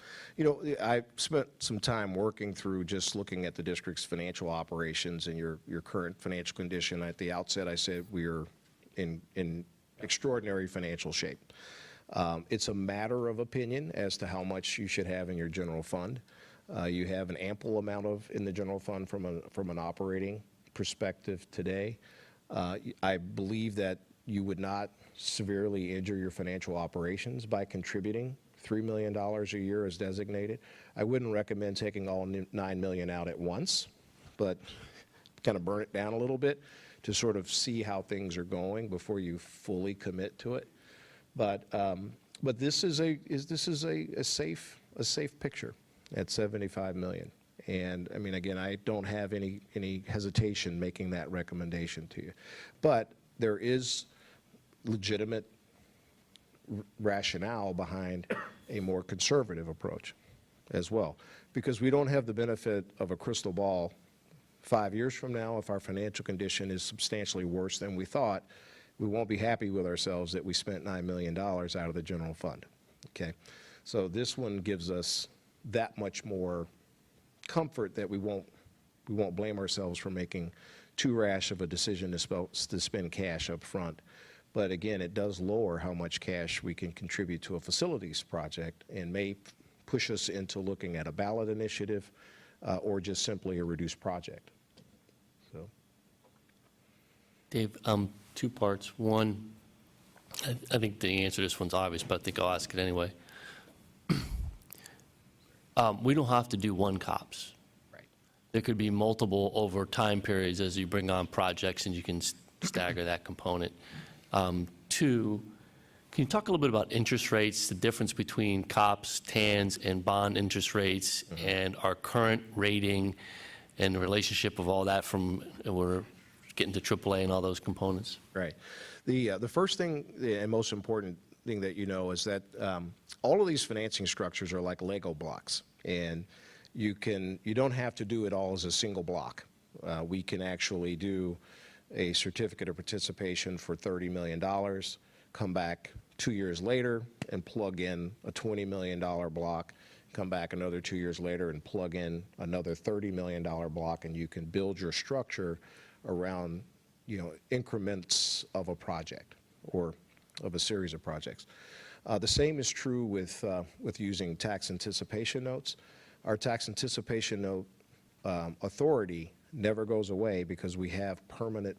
I spent some time working through just looking at the district's financial operations and your current financial condition. At the outset, I said we are in extraordinary financial shape. It's a matter of opinion as to how much you should have in your general fund. You have an ample amount in the general fund from an operating perspective today. I believe that you would not severely injure your financial operations by contributing $3 million a year as designated. I wouldn't recommend taking all $9 million out at once, but kind of burn it down a little bit to sort of see how things are going before you fully commit to it. But this is a safe picture at $75 million. And I mean, again, I don't have any hesitation making that recommendation to you. But there is legitimate rationale behind a more conservative approach as well, because we don't have the benefit of a crystal ball 5 years from now. If our financial condition is substantially worse than we thought, we won't be happy with ourselves that we spent $9 million out of the general fund. Okay, so this one gives us that much more comfort that we won't blame ourselves for making too rash of a decision to spend cash up front. But again, it does lower how much cash we can contribute to a facilities project and may push us into looking at a ballot initiative or just simply a reduced project. So, Dave, two parts. One, I think the answer to this one's obvious, but I think I'll ask it anyway. We don't have to do one COPS. right. There could be multiple over time periods as you bring on projects, and you can stagger that component. Two, can you talk a little bit about interest rates, the difference between COPS, TANs, and bond interest rates, and our current rating and the relationship of all that from we're getting to AAA and all those components? Right. The first thing and most important thing that you know is that all of these financing structures are like Lego blocks, and you don't have to do it all as a single block. We can actually do a certificate of participation for $30 million, come back 2 years later and plug in a $20 million block, come back another 2 years later and plug in another $30 million block, and you can build your structure around, increments of a project or of a series of projects. The same is true with using tax anticipation notes. Our tax anticipation note authority never goes away because we have permanent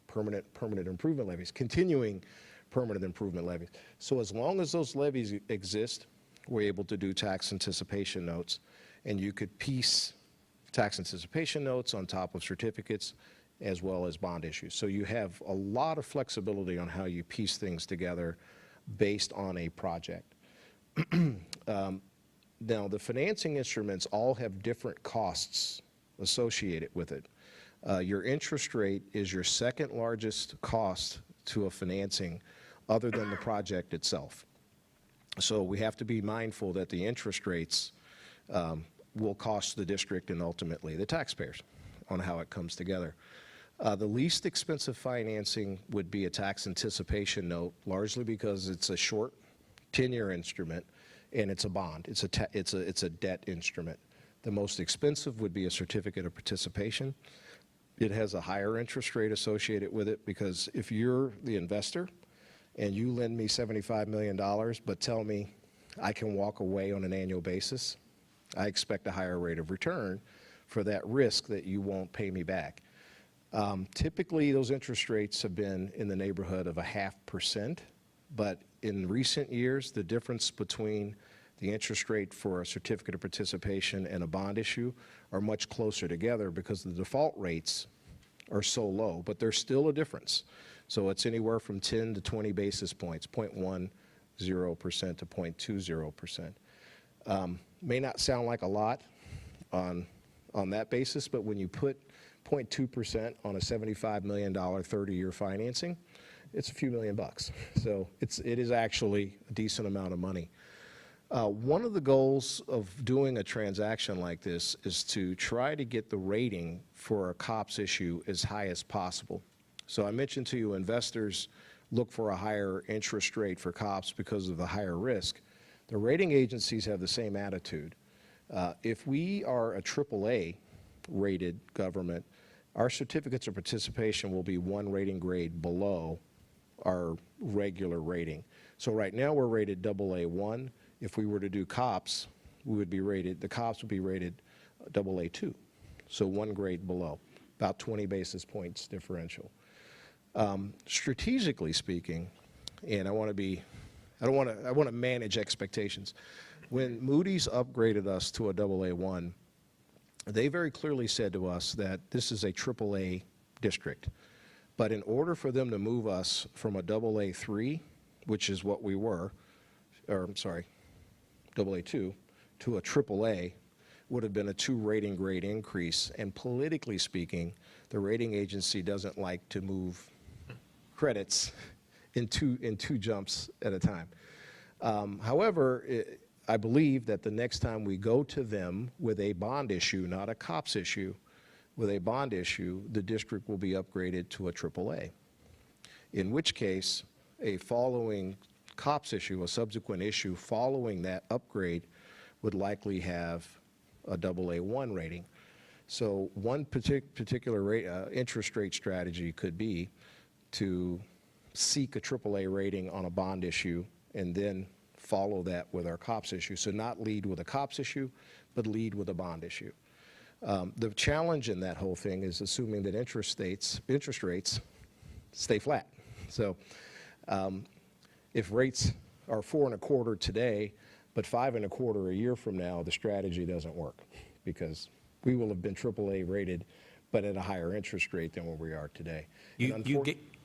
improvement levies, continuing permanent improvement levies. So as long as those levies exist, we're able to do tax anticipation notes, and you could piece tax anticipation notes on top of certificates as well as bond issues. So you have a lot of flexibility on how you piece things together based on a project. Now, the financing instruments all have different costs associated with it. Your interest rate is your second largest cost to a financing other than the project itself. So we have to be mindful that the interest rates will cost the district and ultimately the taxpayers on how it comes together. The least expensive financing would be a tax anticipation note, largely because it's a short 10-year instrument and it's a bond. It's a debt instrument. The most expensive would be a certificate of participation. It has a higher interest rate associated with it because if you're the investor and you lend me $75 million but tell me I can walk away on an annual basis, I expect a higher rate of return for that risk that you won't pay me back. Typically, those interest rates have been in the neighborhood of 0.5%, but in recent years, the difference between the interest rate for a certificate of participation and a bond issue are much closer together because the default rates are so low, but there's still a difference. So it's anywhere from 10 to 20 basis points, 0.10% to 0.20%. May not sound like a lot on that basis, but when you put 0.2% on a $75 million 30-year financing, it's a few million bucks. So it is actually a decent amount of money. One of the goals of doing a transaction like this is to try to get the rating for a COPS issue as high as possible. So I mentioned to you investors look for a higher interest rate for COPS because of the higher risk. The rating agencies have the same attitude. If we are a AAA rated government, our certificates of participation will be one rating grade below our regular rating. So right now we're rated AA1. If we were to do COPS, the COPS would be rated AA2, so one grade below, about 20 basis points differential. Strategically speaking, and I want to manage expectations. When Moody's upgraded us to a AA1, they very clearly said to us that this is a AAA district. But in order for them to move us from a AA3, which is what we were, or I'm sorry, AA2, to a AAA, would have been a 2 rating grade increase. And politically speaking, the rating agency doesn't like to move credits in two jumps at a time. However, I believe that the next time we go to them with a bond issue, not a COPS issue, with a bond issue, the district will be upgraded to a AAA. In which case, a following COPS issue, a subsequent issue following that upgrade, would likely have a AA1 rating. So one particular interest rate strategy could be to seek a AAA rating on a bond issue and then follow that with our COPS issue. So not lead with a COPS issue, but lead with a bond issue. The challenge in that whole thing is assuming that interest rates stay flat. So if rates are 4.25% today, but 5.25% a year from now, the strategy doesn't work because we will have been AAA rated, but at a higher interest rate than where we are today.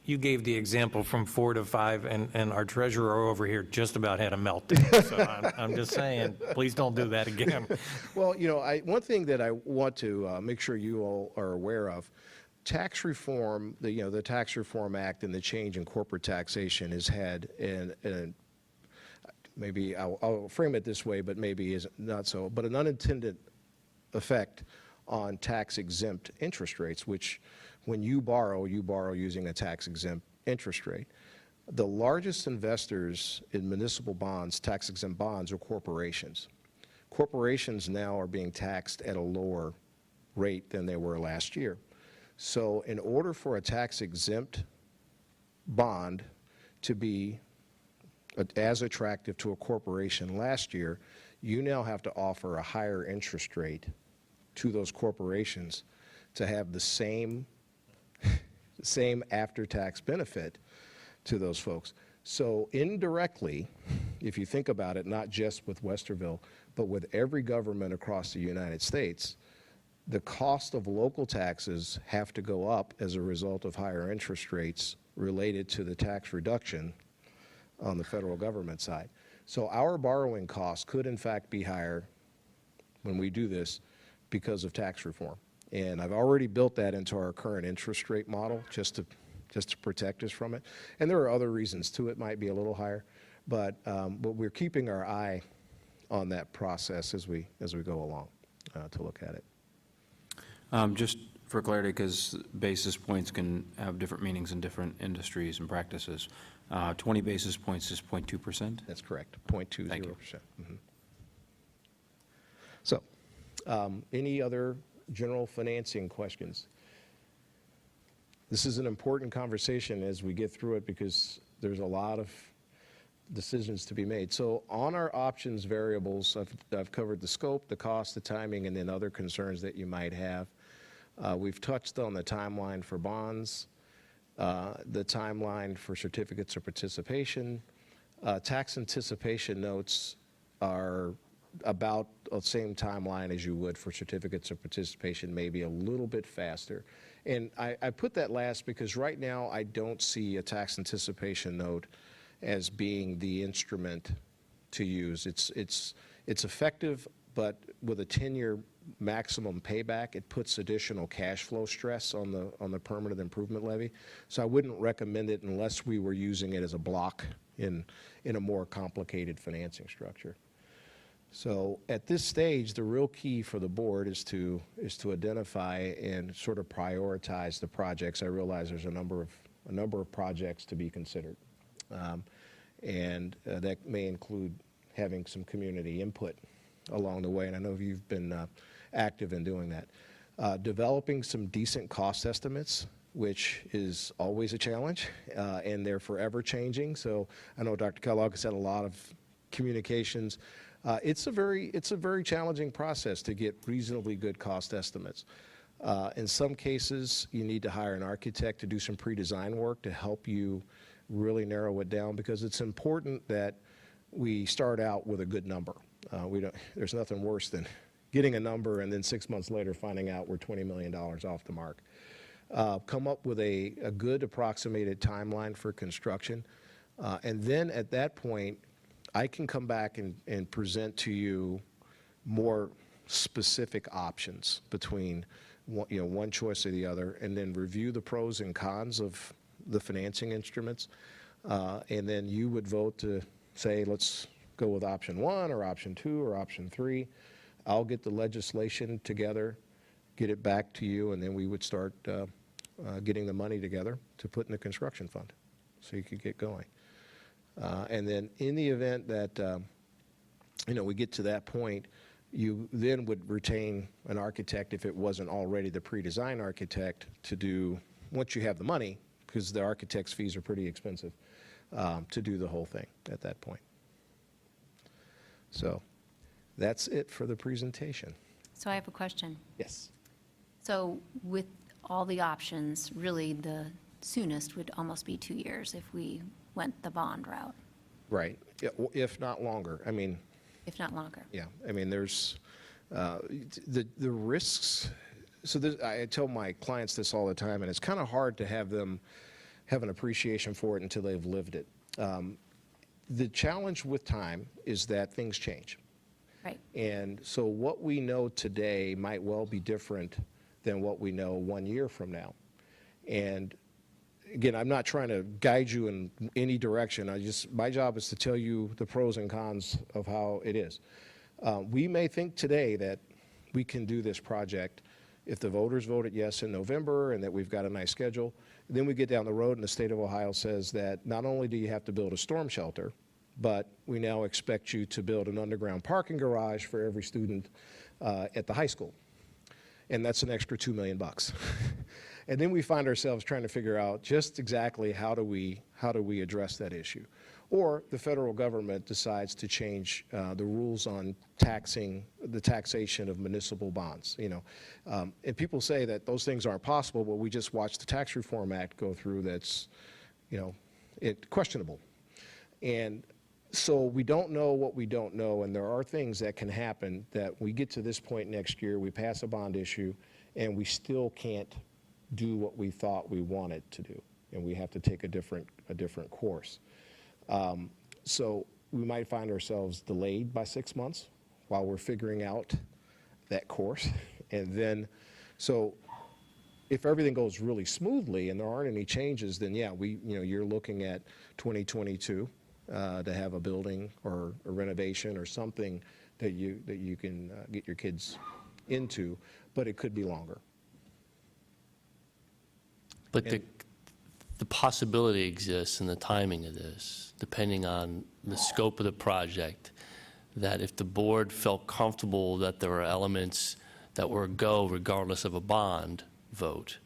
You gave the example from 4 to 5, and our treasurer over here just about had a meltdown. So I'm just saying, please don't do that again. Well, one thing that I want to make sure you all are aware of, tax reform, the Tax Reform Act and the change in corporate taxation has had, and maybe I'll frame it this way, but maybe is not so, but an unintended effect on tax-exempt interest rates, which when you borrow using a tax-exempt interest rate. The largest investors in municipal bonds, tax-exempt bonds, are corporations. Corporations now are being taxed at a lower rate than they were last year. So in order for a tax-exempt bond to be as attractive to a corporation last year, you now have to offer a higher interest rate to those corporations to have the same after-tax benefit to those folks. So indirectly, if you think about it, not just with Westerville, but with every government across the United States, the cost of local taxes have to go up as a result of higher interest rates related to the tax reduction on the federal government side. So our borrowing costs could in fact be higher when we do this because of tax reform. And I've already built that into our current interest rate model just to protect us from it. And there are other reasons too, it might be a little higher, but we're keeping our eye on that process as we go along to look at it. Just for clarity, because basis points can have different meanings in different industries and practices. 20 basis points is 0.2%? That's correct, 0.20%. Thank you. So, any other general financing questions? This is an important conversation as we get through it because there's a lot of decisions to be made. So on our options variables, I've covered the scope, the cost, the timing, and then other concerns that you might have. We've touched on the timeline for bonds, the timeline for certificates of participation. Tax anticipation notes are about the same timeline as you would for certificates of participation, maybe a little bit faster. And I put that last because right now I don't see a tax anticipation note as being the instrument to use. It's effective, but with a 10-year maximum payback, it puts additional cash flow stress on the permanent improvement levy. So I wouldn't recommend it unless we were using it as a block in a more complicated financing structure. So at this stage, the real key for the board is to identify and sort of prioritize the projects. I realize there's a number of projects to be considered, and that may include having some community input along the way. And I know you've been active in doing that. Developing some decent cost estimates, which is always a challenge, and they're forever changing. So I know Dr. Kellogg has had a lot of communications. It's a very challenging process to get reasonably good cost estimates. In some cases, you need to hire an architect to do some pre-design work to help you really narrow it down, because it's important that we start out with a good number. There's nothing worse than getting a number and then 6 months later finding out we're $20 million off the mark. Come up with a good approximated timeline for construction, and then at that point, I can come back and present to you more specific options between one choice or the other, and then review the pros and cons of the financing instruments, and then you would vote to say, let's go with option 1 or option 2 or option 3. I'll get the legislation together, get it back to you, and then we would start getting the money together to put in the construction fund so you could get going. And then in the event that, we get to that point, you then would retain an architect, if it wasn't already the pre-design architect, to do, once you have the money, because the architect's fees are pretty expensive, to do the whole thing at that point. So that's it for the presentation. So I have a question. Yes. So with all the options, really the soonest would almost be 2 years if we went the bond route. Right. Yeah, if not longer. I mean, If not longer. yeah. I mean, there's the risks. So I tell my clients this all the time, and it's kind of hard to have them have an appreciation for it until they've lived it. The challenge with time is that things change. Right. And so what we know today might well be different than what we know 1 year from now. And again, I'm not trying to guide you in any direction. My job is to tell you the pros and cons of how it is. We may think today that we can do this project if the voters voted yes in November and that we've got a nice schedule. Then we get down the road and the state of Ohio says that not only do you have to build a storm shelter, but we now expect you to build an underground parking garage for every student at the high school. And that's an extra $2 million. And then we find ourselves trying to figure out just exactly how do we address that issue. Or the federal government decides to change the rules on the taxation of municipal bonds. And people say that those things aren't possible, but we just watched the Tax Reform Act go through that's, questionable. And so we don't know what we don't know, and there are things that can happen that we get to this point next year, we pass a bond issue, and we still can't do what we thought we wanted to do, and we have to take a different course. So we might find ourselves delayed by 6 months while we're figuring out that course. And then, so if everything goes really smoothly and there aren't any changes, then yeah, you're looking at 2022 to have a building or a renovation or something that you can get your kids into, but it could be longer. But the possibility exists in the timing of this, depending on the scope of the project, that if the board felt comfortable that there were elements that were a go regardless of a bond vote,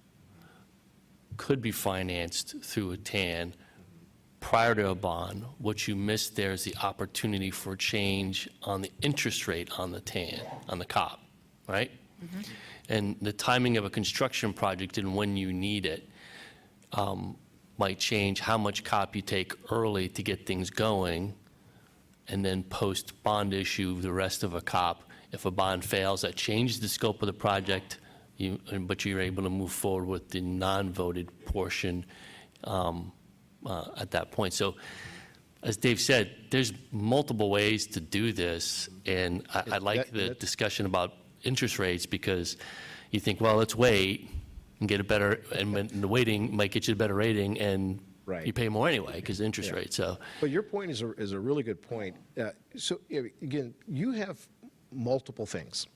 could be financed through a TAN prior to a bond. What you missed there is the opportunity for change on the interest rate on the TAN, on the COP, right? And the timing of a construction project and when you need it might change how much COP you take early to get things going, and then post-bond issue the rest of a COP. If a bond fails, that changes the scope of the project, but you're able to move forward with the non-voted portion at that point. So, as Dave said, there's multiple ways to do this, and I like the discussion about interest rates, because you think, well, let's wait and get a better, and the waiting might get you a better rating, and Right. you pay more anyway because of interest rate. So, But your point is a really good point. So again, you have multiple things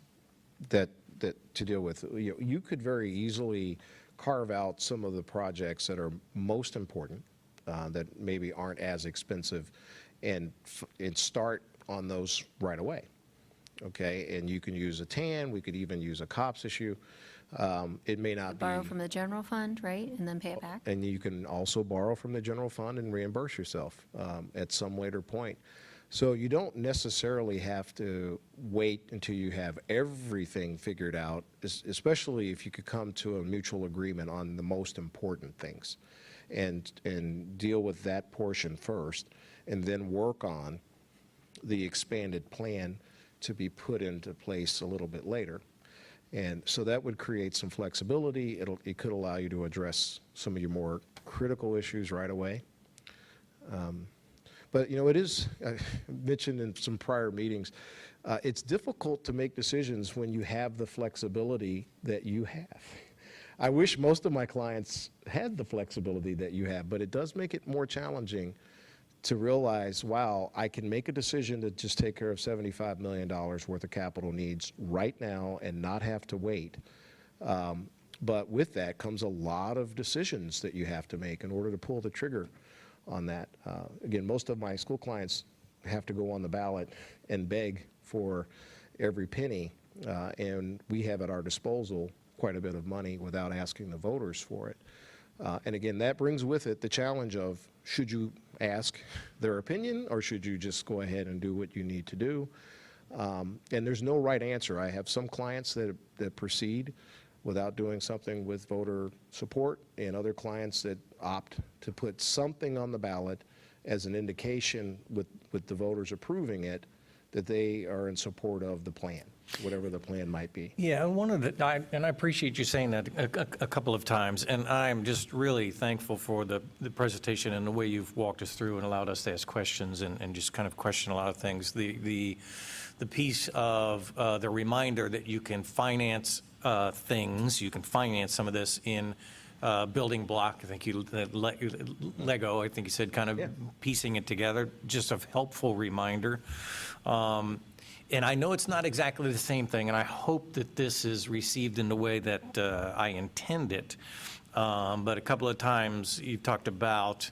that to deal with. You could very easily carve out some of the projects that are most important, that maybe aren't as expensive, and start on those right away. Okay, and you can use a TAN. We could even use a COPS issue. It may not Borrow be. from the general fund, right, and then pay it back? And you can also borrow from the general fund and reimburse yourself at some later point. So you don't necessarily have to wait until you have everything figured out, especially if you could come to a mutual agreement on the most important things, and deal with that portion first, and then work on the expanded plan to be put into place a little bit later. And so that would create some flexibility. It could allow you to address some of your more critical issues right away. But, it is, I mentioned in some prior meetings, it's difficult to make decisions when you have the flexibility that you have. I wish most of my clients had the flexibility that you have, but it does make it more challenging to realize, wow, I can make a decision to just take care of $75 million worth of capital needs right now and not have to wait. But with that comes a lot of decisions that you have to make in order to pull the trigger on that. Again, most of my school clients have to go on the ballot and beg for every penny, and we have at our disposal quite a bit of money without asking the voters for it. And again, that brings with it the challenge of, should you ask their opinion, or should you just go ahead and do what you need to do? And there's no right answer. I have some clients that proceed without doing something with voter support, and other clients that opt to put something on the ballot as an indication with the voters approving it that they are in support of the plan, whatever the plan might be. Yeah, and I appreciate you saying that a couple of times, and I'm just really thankful for the presentation and the way you've walked us through and allowed us to ask questions and just kind of question a lot of things. The piece of the reminder that you can finance things, you can finance some of this in building block, I think Lego, I think you said, kind of piecing it together, just a helpful reminder. And I know it's not exactly the same thing, and I hope that this is received in the way that I intend it. But a couple of times you talked about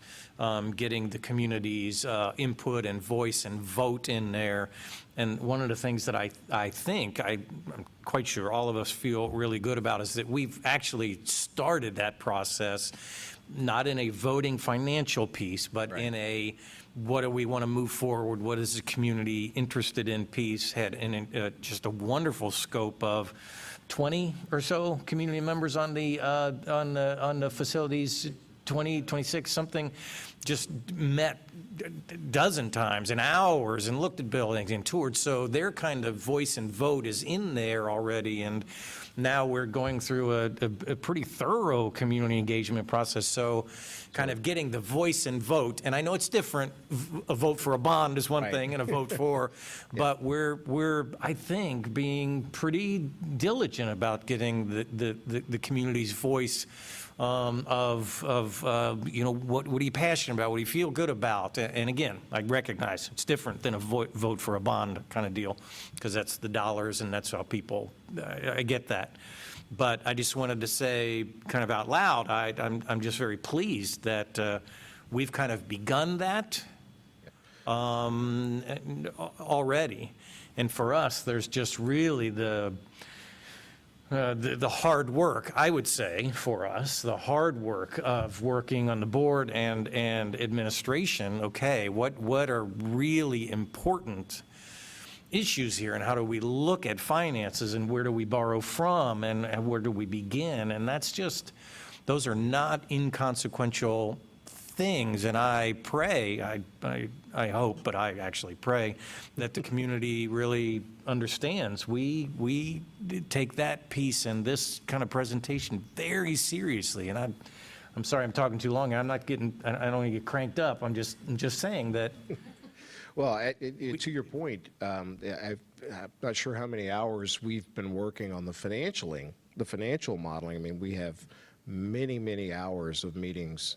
getting the community's input and voice and vote in there. And one of the things that I think, I'm quite sure all of us feel really good about, is that we've actually started that process, not in a voting financial piece, but in a what do we want to move forward, what is the community interested in piece, had in just a wonderful scope of 20 or so community members on the facilities, 20, 26, something. just met a dozen times and hours and looked at buildings and toured. So their kind of voice and vote is in there already. And now we're going through a pretty thorough community engagement process. So kind of getting the voice and vote. And I know it's different. A vote for a bond is one Right. thing and a vote for, but we're, I think, being pretty diligent about getting the community's voice you know, what are you passionate about? What do you feel good about? And again, I recognize it's different than a vote for a bond kind of deal, because that's the dollars and that's how people, I get that. But I just wanted to say kind of out loud, I'm just very pleased that we've kind of begun that already. And for us, there's just really the hard work, I would say, for us, the hard work of working on the board and administration. Okay, what are really important issues here, and how do we look at finances, and where do we borrow from, and where do we begin? And that's just, those are not inconsequential things, and I pray, I hope, but I actually pray that the community really understands. We take that piece and this kind of presentation very seriously, and I'm sorry I'm talking too long. I'm not getting, I don't want to get cranked up. I'm just saying that. Well, to your point, I'm not sure how many hours we've been working on the financial modeling. I mean, we have many, many hours of meetings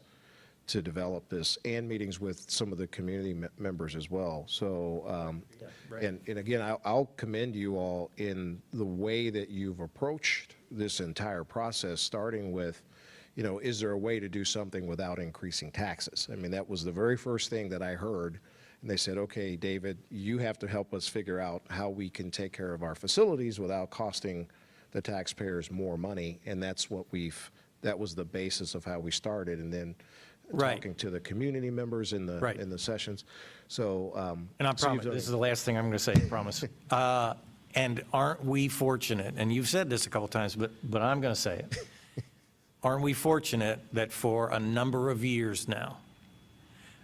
to develop this, and meetings with some of the community members as well. So, and again, I'll commend you all in the way that you've approached this entire process, starting with, you know, is there a way to do something without increasing taxes? I mean, that was the very first thing that I heard. And they said, okay, David, you have to help us figure out how we can take care of our facilities without costing the taxpayers more money. And that's what that was the basis of how we started. And then Right. talking to the community members in the Right. in the sessions. So, And I so promise, you've done this is a- the last thing I'm going to say, I promise. And aren't we fortunate, and you've said this a couple times, but I'm going to say it. Aren't we fortunate that for a number of years now,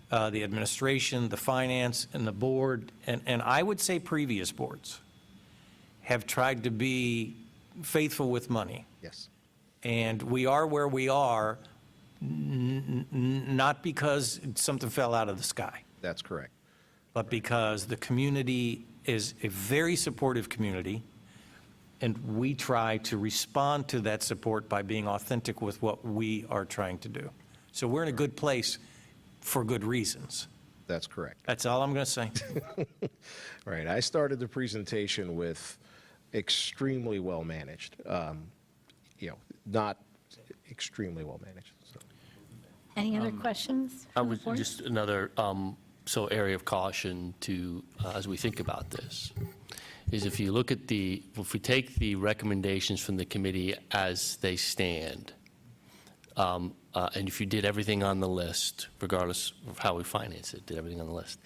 the administration, the finance, and the board, and I would say previous boards, have tried to be faithful with money. Yes. And we are where we are, not because something fell out of the sky, That's correct. but because the community is a very supportive community, and we try to respond to that support by being authentic with what we are trying to do. So we're in a good place for good reasons. That's correct. That's all I'm going to say. Right. I started the presentation with extremely well managed. You know, not extremely well managed. So. Any other questions? I from the would board? just another, area of caution to, as we think about this, is if you look at if we take the recommendations from the committee as they stand, and if you did everything on the list, regardless of how we finance it, did everything on the list,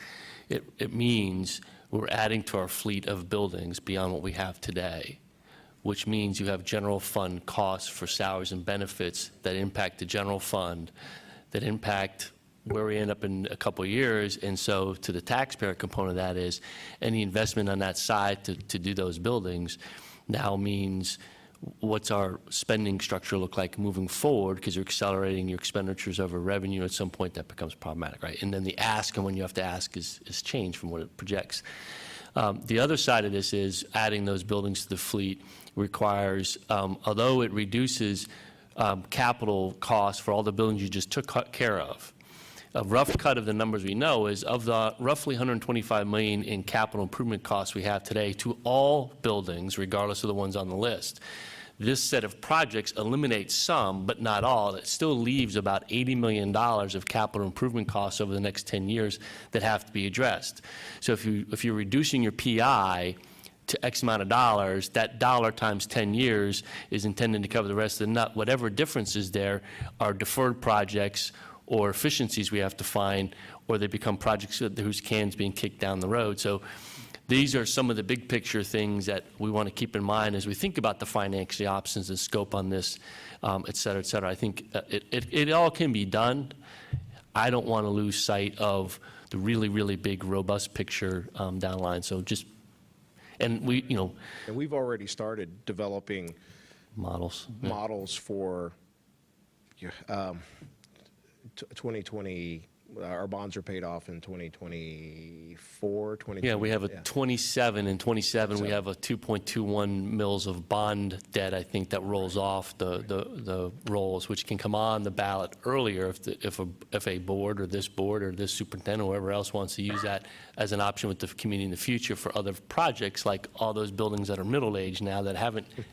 it means we're adding to our fleet of buildings beyond what we have today, which means you have general fund costs for salaries and benefits that impact the general fund, that impact where we end up in a couple of years. And so to the taxpayer component of that is any investment on that side to do those buildings now means what's our spending structure look like moving forward, because you're accelerating your expenditures over revenue. At some point that becomes problematic, right? And then the ask, and when you have to ask, is changed from what it projects. The other side of this is adding those buildings to the fleet requires, although it reduces capital costs for all the buildings you just took care of, a rough cut of the numbers we know is of the roughly $125 million in capital improvement costs we have today to all buildings, regardless of the ones on the list. This set of projects eliminates some, but not all. It still leaves about $80 million of capital improvement costs over the next 10 years that have to be addressed. So if you're reducing your PI to X amount of dollars, that dollar times 10 years is intended to cover the rest of the nut. Whatever difference is there are deferred projects or efficiencies we have to find, or they become projects whose can's being kicked down the road. So these are some of the big picture things that we want to keep in mind as we think about the financial options, the scope on this, et cetera, et cetera. I think it all can be done. I don't want to lose sight of the really, really big, robust picture down the line. So just, and we, And we've already started developing models. models for 2020. Our bonds are paid off in 2024, Yeah, we have a yeah. 27, in 27, we have a 2.21 mils of bond debt, I think, that rolls off the rolls, which can come on the ballot earlier if a board or this superintendent, or whoever else wants to use that as an option with the community in the future for other projects, like all those buildings that are middle-aged now that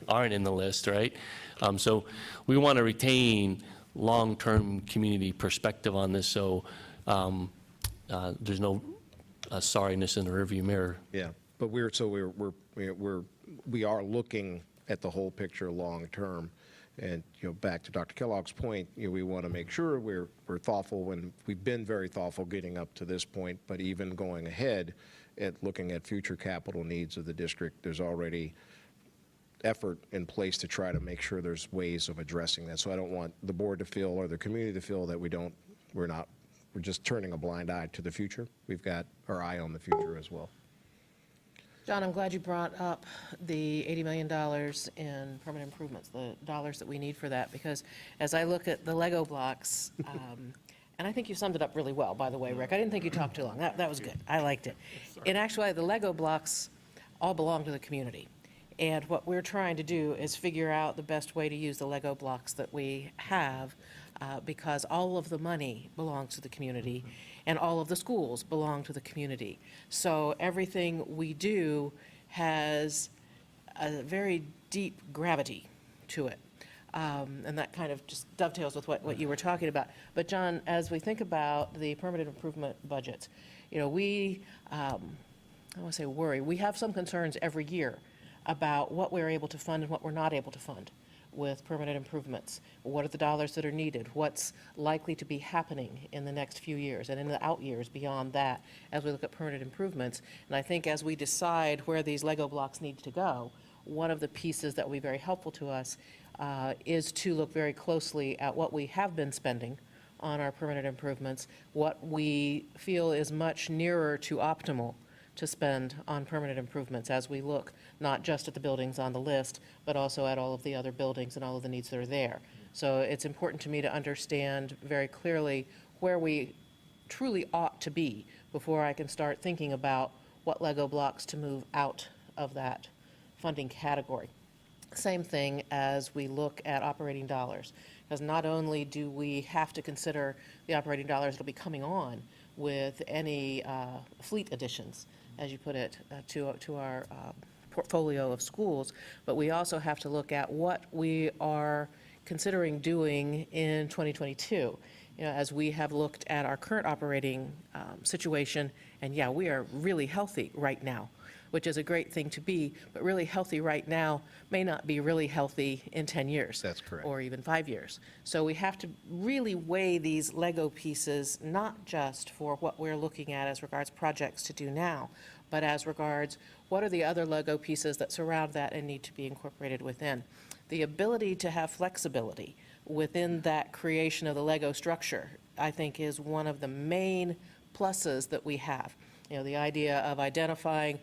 aren't in the list, right? So we want to retain long-term community perspective on this, so there's no sorriness in the rearview mirror. Yeah, but we are looking at the whole picture long-term. And, back to Dr. Kellogg's point, we want to make sure we're thoughtful, and we've been very thoughtful getting up to this point, but even going ahead at looking at future capital needs of the district, there's already effort in place to try to make sure there's ways of addressing that. So I don't want the board to feel, or the community to feel, that we're just turning a blind eye to the future. We've got our eye on the future as well. John, I'm glad you brought up the $80 million in permanent improvements, the dollars that we need for that, because as I look at the Lego blocks, and I think you summed it up really well, by the way, Rick. I didn't think you talked too long. That was good. I liked it. In actuality, the Lego blocks all belong to the community. And what we're trying to do is figure out the best way to use the Lego blocks that we have, because all of the money belongs to the community, and all of the schools belong to the community. So everything we do has a very deep gravity to it. And that kind of just dovetails with what you were talking about. But John, as we think about the permanent improvement budgets, we, I don't want to say worry, we have some concerns every year about what we're able to fund and what we're not able to fund with permanent improvements. What are the dollars that are needed? What's likely to be happening in the next few years and in the out years beyond that as we look at permanent improvements? And I think as we decide where these Lego blocks need to go, one of the pieces that will be very helpful to us is to look very closely at what we have been spending on our permanent improvements, what we feel is much nearer to optimal to spend on permanent improvements as we look not just at the buildings on the list, but also at all of the other buildings and all of the needs that are there. So it's important to me to understand very clearly where we truly ought to be before I can start thinking about what Lego blocks to move out of that funding category. Same thing as we look at operating dollars, because not only do we have to consider the operating dollars that will be coming on with any fleet additions, as you put it, to our portfolio of schools, but we also have to look at what we are considering doing in 2022. As we have looked at our current operating situation, and yeah, we are really healthy right now, which is a great thing to be, but really healthy right now may not be really healthy in 10 years. That's correct. Or even 5 years. So we have to really weigh these Lego pieces, not just for what we're looking at as regards projects to do now, but as regards what are the other Lego pieces that surround that and need to be incorporated within. The ability to have flexibility within that creation of the Lego structure, I think, is one of the main pluses that we have. The idea of identifying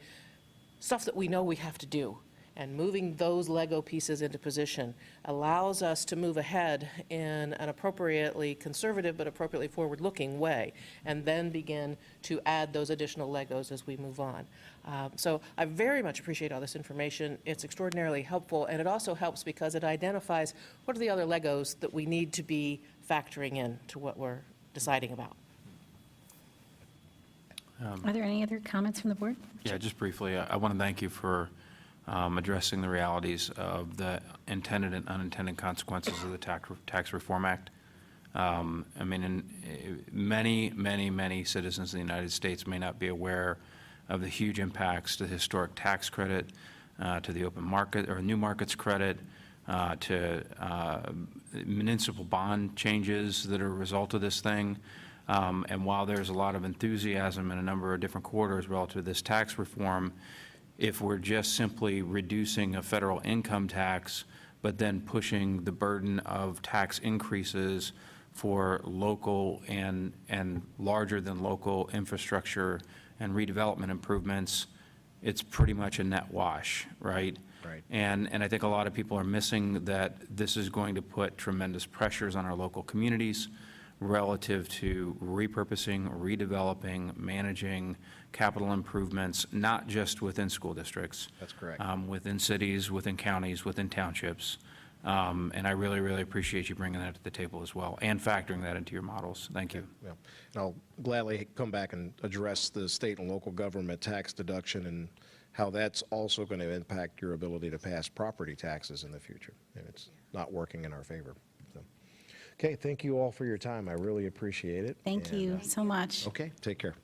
stuff that we know we have to do and moving those Lego pieces into position allows us to move ahead in an appropriately conservative but appropriately forward-looking way, and then begin to add those additional Legos as we move on. So I very much appreciate all this information. It's extraordinarily helpful, and it also helps because it identifies what are the other Legos that we need to be factoring in to what we're deciding about. Are there any other comments from the board? Yeah, just briefly, I want to thank you for addressing the realities of the intended and unintended consequences of the Tax Reform Act. Many citizens in the United States may not be aware of the huge impacts to the historic tax credit, to the open market or new markets credit, to municipal bond changes that are a result of this thing. And while there's a lot of enthusiasm in a number of different quarters relative to this tax reform, if we're just simply reducing a federal income tax, but then pushing the burden of tax increases for local and larger than local infrastructure and redevelopment improvements, it's pretty much a net wash, right? Right. And I think a lot of people are missing that this is going to put tremendous pressures on our local communities relative to repurposing, redeveloping, managing capital improvements, not just within school districts. That's correct. Within cities, within counties, within townships. And I really, really appreciate you bringing that to the table as well, and factoring that into your models. Thank you. Yeah. And I'll gladly come back and address the state and local government tax deduction and how that's also going to impact your ability to pass property taxes in the future. And it's not working in our favor. So, okay, thank you all for your time. I really appreciate it. Thank And, you so much. Okay, take care.